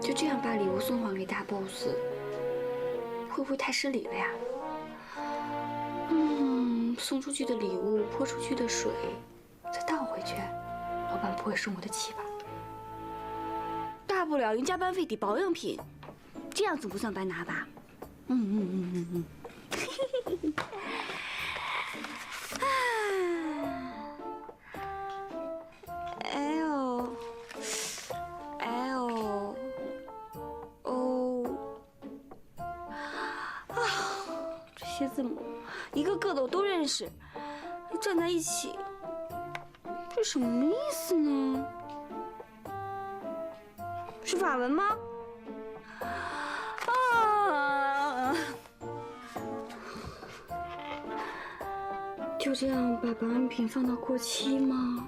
就这样把礼物送还给大 boss， 会不会太失礼了呀？送出去的礼物泼出去的水，再倒回去，老板不会生我的气吧？大不了用加班费抵保养品，这样总不算白拿吧？这些字母一个个的我都认识，站在一起，这什么意思呢？是法文吗？就这样把保养品放到过期吗？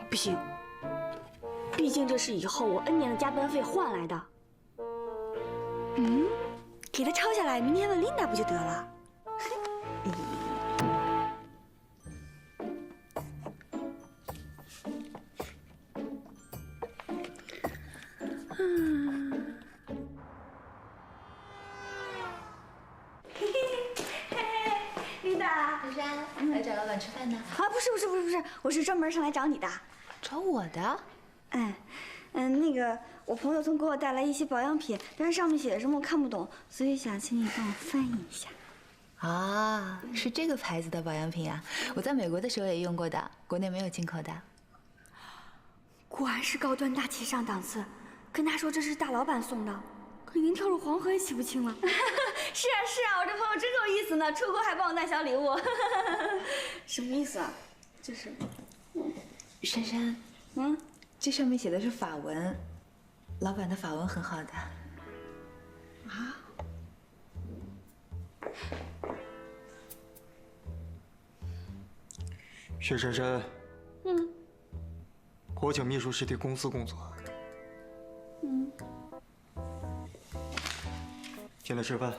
不行，毕竟这是以后我 N 年的加班费换来的。给他抄下来，明天问琳达不就得了？琳达，珊珊，来找老板吃饭呢？啊，不是，我是专门上来找你的。找我的？那个，我朋友总给我带来一些保养品，但是上面写的什么我看不懂，所以想请你帮我翻译一下。啊，是这个牌子的保养品啊！我在美国的时候也用过的，国内没有进口的。果然是高端大气上档次，跟他说这是大老板送的，可连跳入黄河也洗不清了。是啊，我这朋友真够意思呢，出国还帮我带小礼物。什么意思啊？就是，珊珊，这上面写的是法文，老板的法文很好的。啊？薛姗姗，我请秘书实体公司工作。进来吃饭。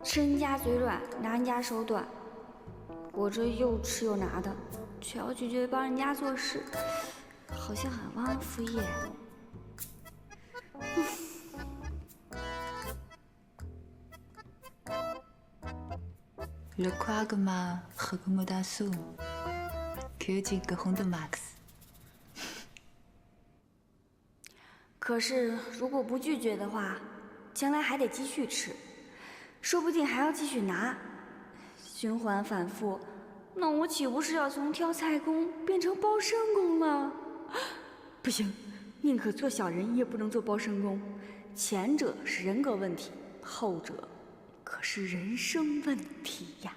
吃人家嘴软，拿人家手短，我这又吃又拿的，却要拒绝帮人家做事，好像很忘恩负义。Le quagma recomodasu, que de gahonda max。可是如果不拒绝的话，将来还得继续吃，说不定还要继续拿，循环反复，那我岂不是要从挑菜工变成包身工了？不行，宁可做小人也不能做包身工。前者是人格问题，后者可是人生问题呀。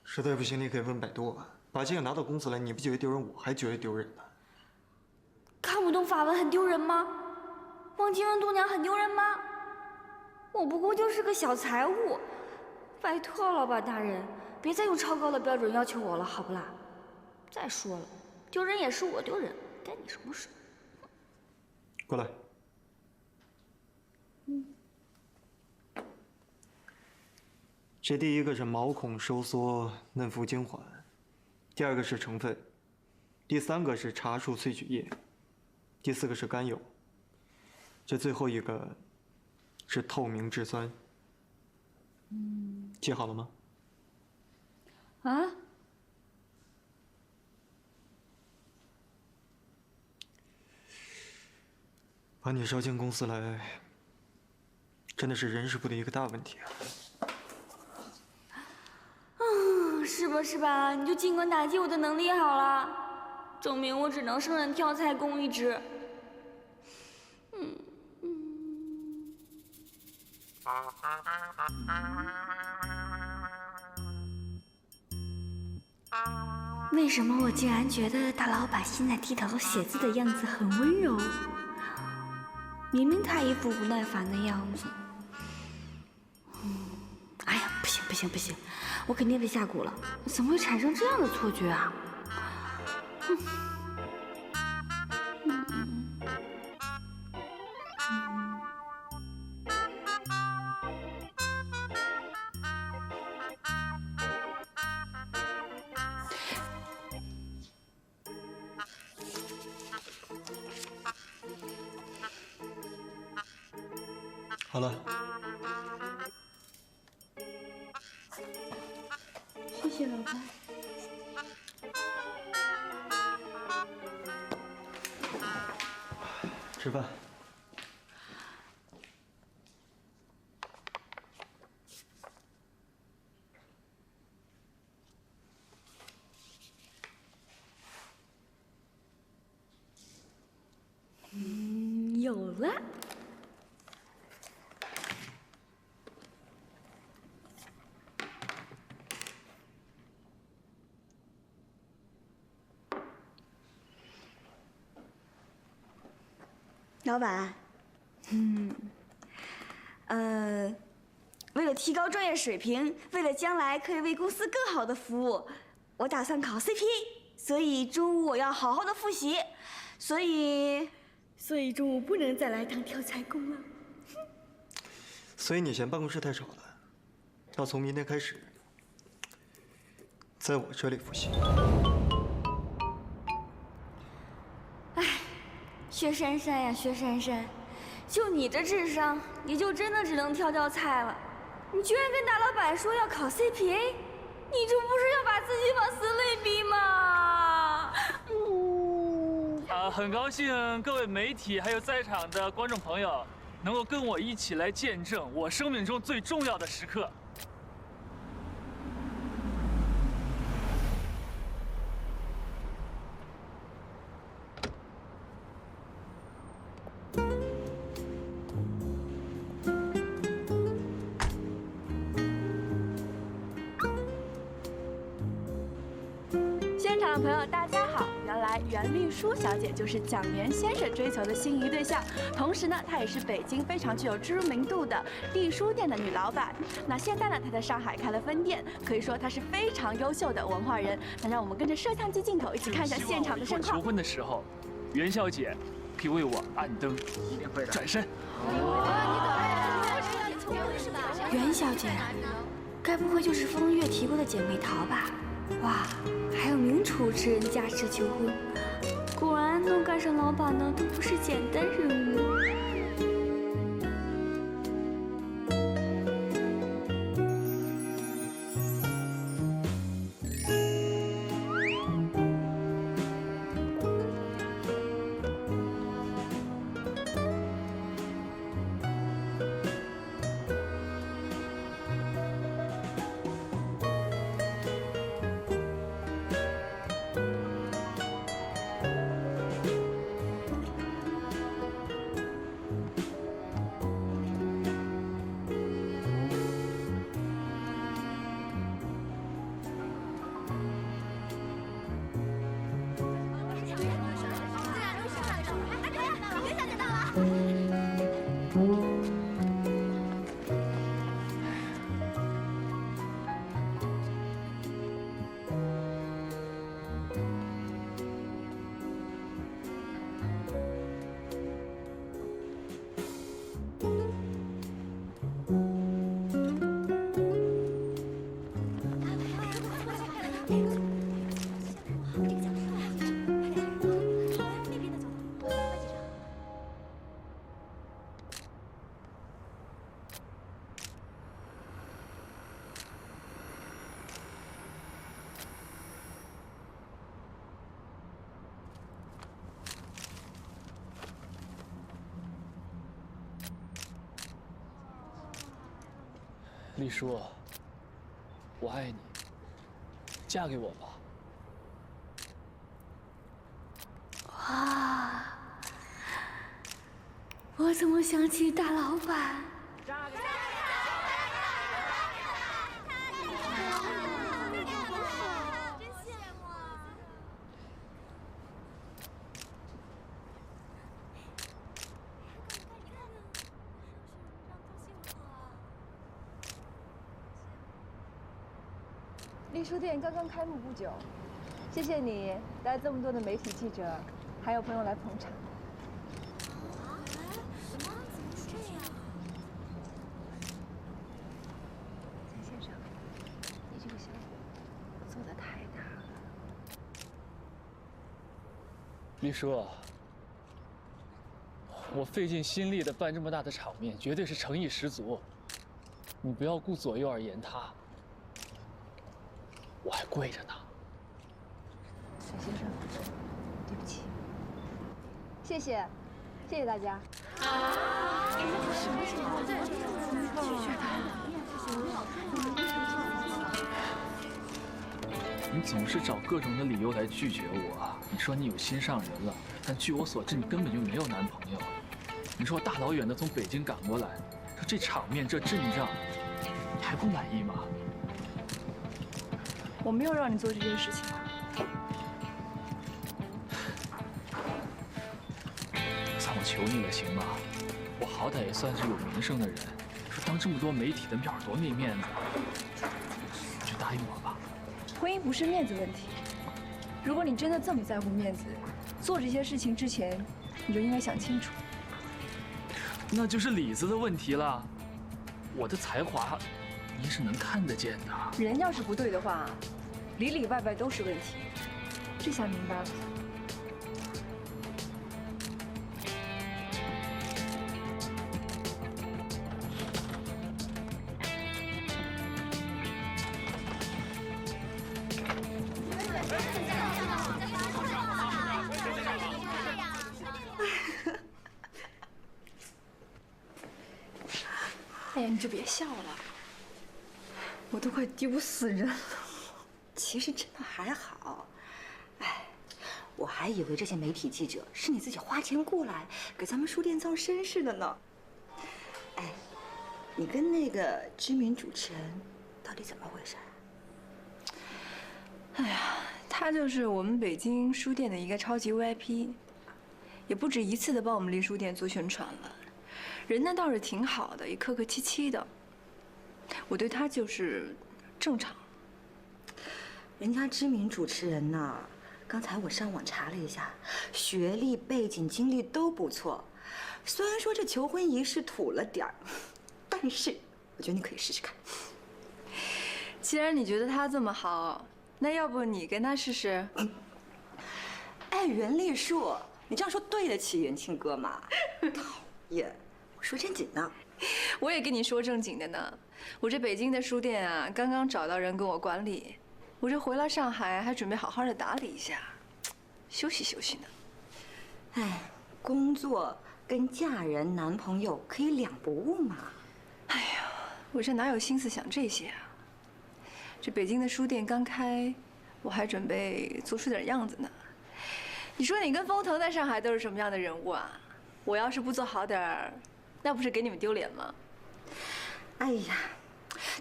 实在不行，你可以问百度啊。把这个拿到公司来，你不觉得丢人，我还觉得丢人呢。看不懂法文很丢人吗？忘记问度娘很丢人吗？我不过就是个小财务，拜托老板大人，别再用超高的标准要求我了，好不啦？再说了，丢人也是我丢人，干你什么事？过来。这第一个是毛孔收缩，嫩肤精华；第二个是成分；第三个是茶树萃取液；第四个是甘油；这最后一个是透明质酸。记好了吗？啊？把你招进公司来，真的是人事部的一个大问题啊！是吧是吧？你就尽管打击我的能力好了，证明我只能胜任挑菜工一职。为什么我竟然觉得大老板现在低头写字的样子很温柔？明明他一副不耐烦的样子。哎呀，不行不行不行，我肯定被下蛊了！怎么会产生这样的错觉啊？好了。谢谢老板。吃饭。有了。老板，为了提高专业水平，为了将来可以为公司更好的服务，我打算考 CPA， 所以中午我要好好的复习，所以中午不能再来当挑菜工了。所以你嫌办公室太吵了，要从明天开始，在我这里复习。薛珊珊呀，薛珊珊，就你这智商，你就真的只能挑菜了。你居然跟大老板说要考 CPA， 你这不是要把自己往死里逼吗？很高兴各位媒体还有在场的观众朋友，能够跟我一起来见证我生命中最重要的时刻。现场的朋友，大家好！原来袁丽书小姐就是蒋连先生追求的心仪对象，同时呢，她也是北京非常具有知名度的丽书店的女老板。那现在呢，她在上海开了分店，可以说她是非常优秀的文化人。那让我们跟着摄像机镜头一起看一下现场的盛况。求婚的时候，袁小姐可以为我按灯，一定会的。转身。袁小姐，该不会就是风月提过的姐妹淘吧？哇，还有名主持人加持求婚，果然能干上老板的都不是简单人物。丽叔，我爱你，嫁给我吧。哇，我怎么想起大老板？丽书店刚刚开幕不久，谢谢你带这么多的媒体记者，还有朋友来捧场。钱先生，你这个小伙做的太大了。丽叔，我费尽心力的办这么大的场面，绝对是诚意十足。你不要顾左右而言他。 我还跪着呢，沈先生，对不起，谢谢，谢谢大家。你总是找各种的理由来拒绝我。你说你有心上人了，但据我所知，你根本就没有男朋友。你说我大老远的从北京赶过来，说这场面这阵仗，你还不满意吗？ 我没有让你做这件事情。算我求你了，行吗？我好歹也算是有名声的人，说当这么多媒体的面多没面子。你就答应我吧。婚姻不是面子问题。如果你真的这么在乎面子，做这些事情之前，你就应该想清楚。那就是里子的问题了。我的才华。 您是能看得见的。人要是不对的话，里里外外都是问题。这下明白了。哎呀，你就别笑了。 我都快丢死人了。其实真的还好，哎，我还以为这些媒体记者是你自己花钱雇来给咱们书店造声势的呢。哎，你跟那个知名主持人到底怎么回事？哎呀，他就是我们北京书店的一个超级 VIP， 也不止一次的帮我们丽书店做宣传了。人呢倒是挺好的，也客客气气的。 我对他就是正常。人家知名主持人呢，刚才我上网查了一下，学历、背景、经历都不错。虽然说这求婚仪式土了点儿，但是我觉得你可以试试看。既然你觉得他这么好，那要不你跟他试试？哎，袁丽树，你这样说对得起元庆哥吗？讨厌，我说正经的。 我也跟你说正经的呢，我这北京的书店啊，刚刚找到人跟我管理，我这回了上海还准备好好的打理一下，休息休息呢。哎，工作跟嫁人、男朋友可以两不误嘛。哎呀，我这哪有心思想这些啊？这北京的书店刚开，我还准备做出点样子呢。你说你跟封腾在上海都是什么样的人物啊？我要是不做好点儿。 那不是给你们丢脸吗？哎呀，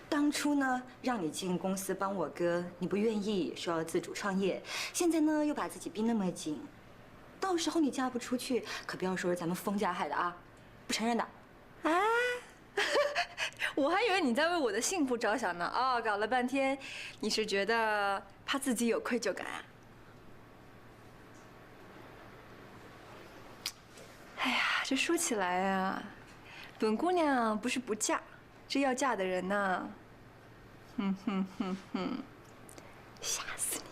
当初呢让你进公司帮我哥，你不愿意，说要自主创业，现在呢又把自己逼那么紧，到时候你嫁不出去，可不要说是咱们封家害的啊，不承认的。啊，我还以为你在为我的幸福着想呢。哦，搞了半天，你是觉得怕自己有愧疚感啊？哎呀，这说起来啊。 本姑娘不是不嫁，这要嫁的人呢，哼哼哼哼，吓死你！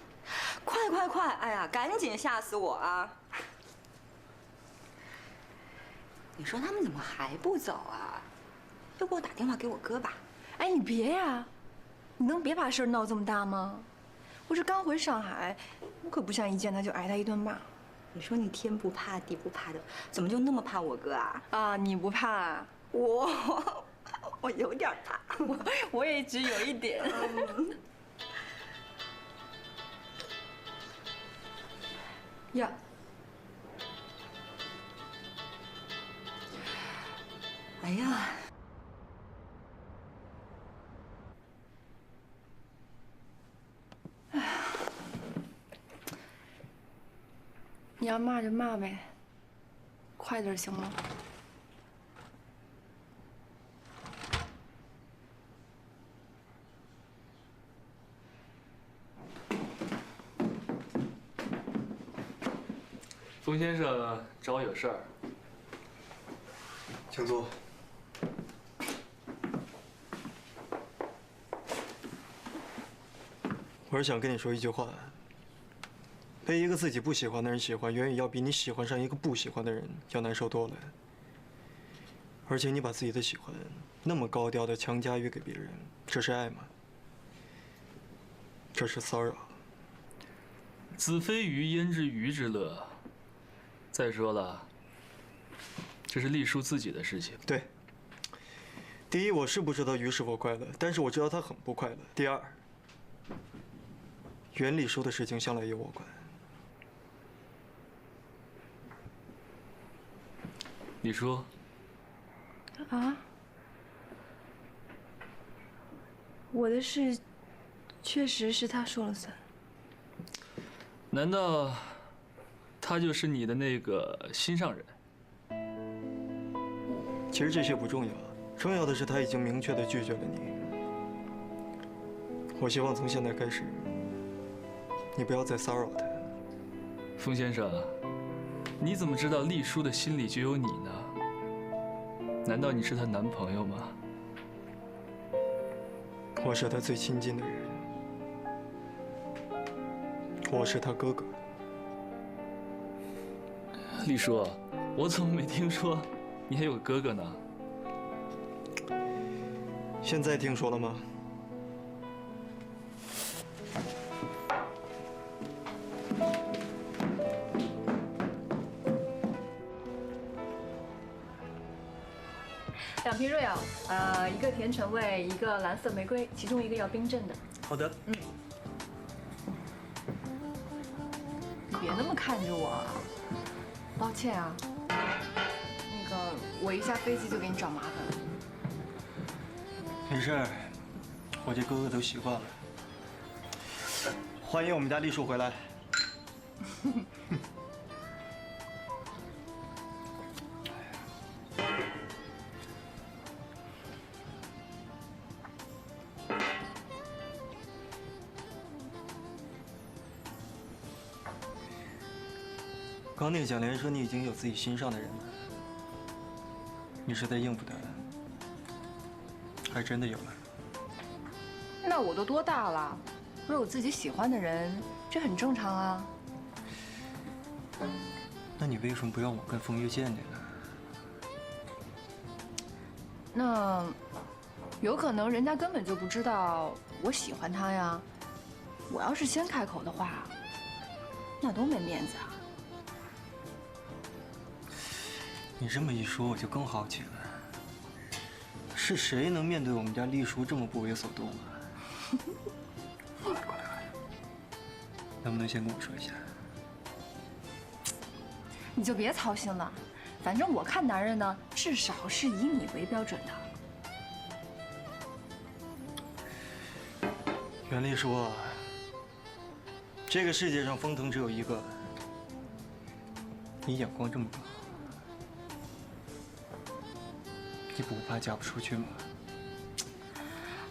快快快！哎呀，赶紧吓死我啊！你说他们怎么还不走啊？要不我打电话给我哥吧？哎，你别呀，你能别把事儿闹这么大吗？我这刚回上海，我可不想一见他就挨他一顿骂。你说你天不怕地不怕的，怎么就那么怕我哥啊？啊，你不怕？我我有点大，我也只有一点。呀，哎呀，你要骂就骂呗，快点行吗？冯先生找我有事儿，请坐。我是想跟你说一句话：被一个自己不喜欢的人喜欢，远远要比你喜欢上一个不喜欢的人要难受多了。而且你把自己的喜欢那么高调的强加于给别人，这是爱吗？这是骚扰。子非鱼焉知鱼之乐？再说了，这是丽叔自己的事情。对。第一，我是不知道鱼是否快乐，但是我知道他很不快乐。第二，袁丽叔的事情向来由我管。李叔。啊？我的事，确实是他说了算。难道他就是你的那个心上人？其实这些不重要，重要的是他已经明确地拒绝了你。我希望从现在开始，你不要再骚扰他。冯先生，你怎么知道丽叔的心里就有你呢？难道你是她男朋友吗？我是他最亲近的人，我是他哥哥。丽叔，我怎么没听说你还有个哥哥呢？现在听说了吗？2瓶瑞尔，一个甜橙味，一个蓝色玫瑰，其中一个要冰镇的。好的。嗯。你别那么看着我啊！抱歉啊。那个，我一下飞机就给你找麻烦了。没事儿，我这哥哥都习惯了。欢迎我们家丽叔回来。刚那个蒋莲说你已经有自己心上的人了，你是在应付他，还真的有了？那我都多大了？我有自己喜欢的人，这很正常啊。那你为什么不让我跟风月见见呢？那有可能人家根本就不知道我喜欢他呀。我要是先开口的话，那多没面子啊。你这么一说，我就更好奇了。是谁能面对我们家丽叔这么不为所动啊？过来，能不能先跟我说一下？你就别操心了，反正我看男人呢，至少是以你为标准的。袁丽叔啊，这个世界上风腾只有一个，你眼光这么高，你不怕嫁不出去吗？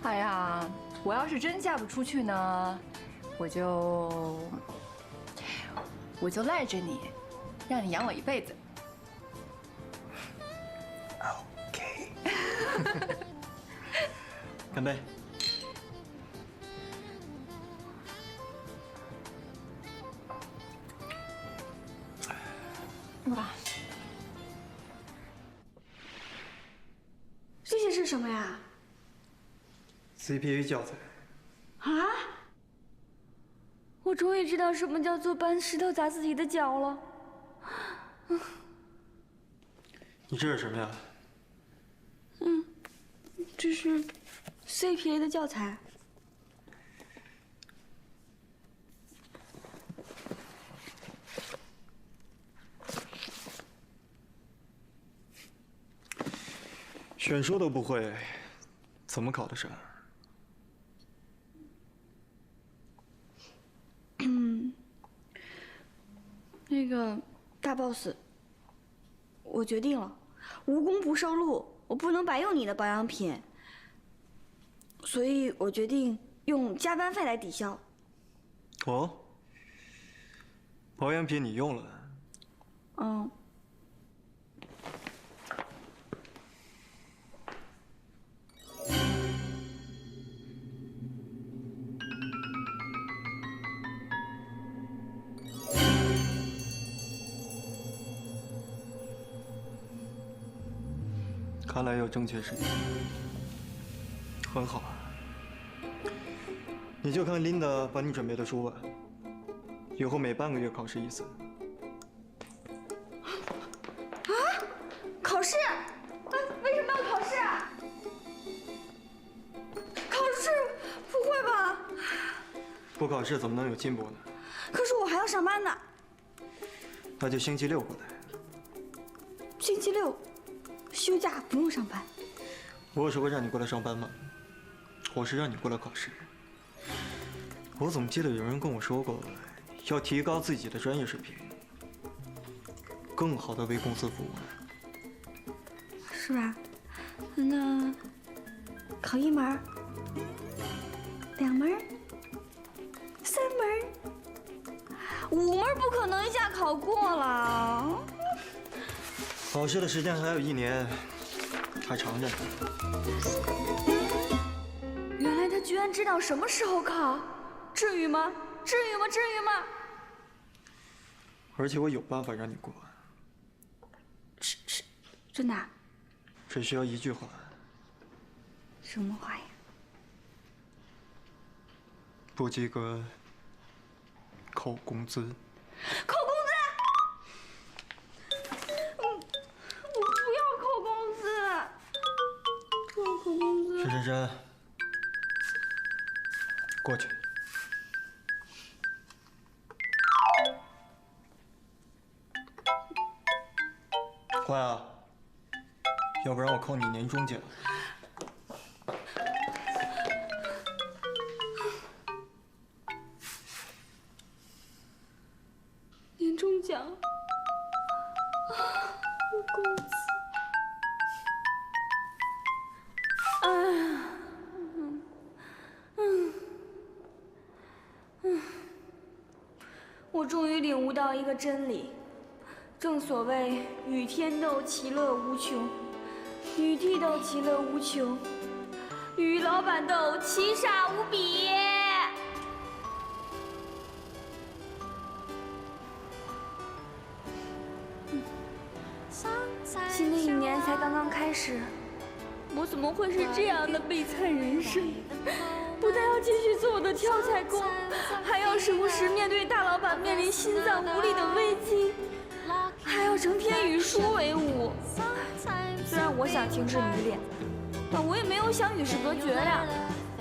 哎呀，我要是真嫁不出去呢，我就赖着你，让你养我一辈子。OK。干杯！哇，这些是什么呀？ CPA 教材。啊！我终于知道什么叫做搬石头砸自己的脚了。你这是什么呀？这是 CPA 的教材。选书都不会，怎么考得上？那个大 boss， 我决定了，无功不受禄，我不能白用你的保养品，所以我决定用加班费来抵消。哦，保养品你用了？嗯。看来有正确时间，很好。你就看琳达帮你准备的书吧，以后每半个月考试一次。啊？考试？为什么要考试？考试？不会吧？不考试怎么能有进步呢？可是我还要上班呢。那就星期六过来。星期六？休假不用上班。我有说过让你过来上班吗？我是让你过来考试。我怎么记得有人跟我说过，要提高自己的专业水平，更好的为公司服务呢？是吧？那考1门、2门、3门、5门不可能一下考过了。考试的时间还有1年，还长着呢。原来他居然知道什么时候考，至于吗？至于吗？至于吗？而且我有办法让你过。是，真的？只需要一句话。什么话呀？不及格，扣工资。扣工资？我不要扣工资，不要扣工资。沈珊珊，过去。乖啊，要不然我扣你年终奖。年终奖，工资，我终于领悟到一个真理，正所谓与天斗其乐无穷，与地斗其乐无穷，与老板斗其傻无比。新的一年才刚刚开始，我怎么会是这样的悲惨人生？不但要继续做我的挑菜工，还要时不时面对大老板面临心脏无力的危机，还要成天与书为伍。虽然我想停止迷恋，但我也没有想与世隔绝呀。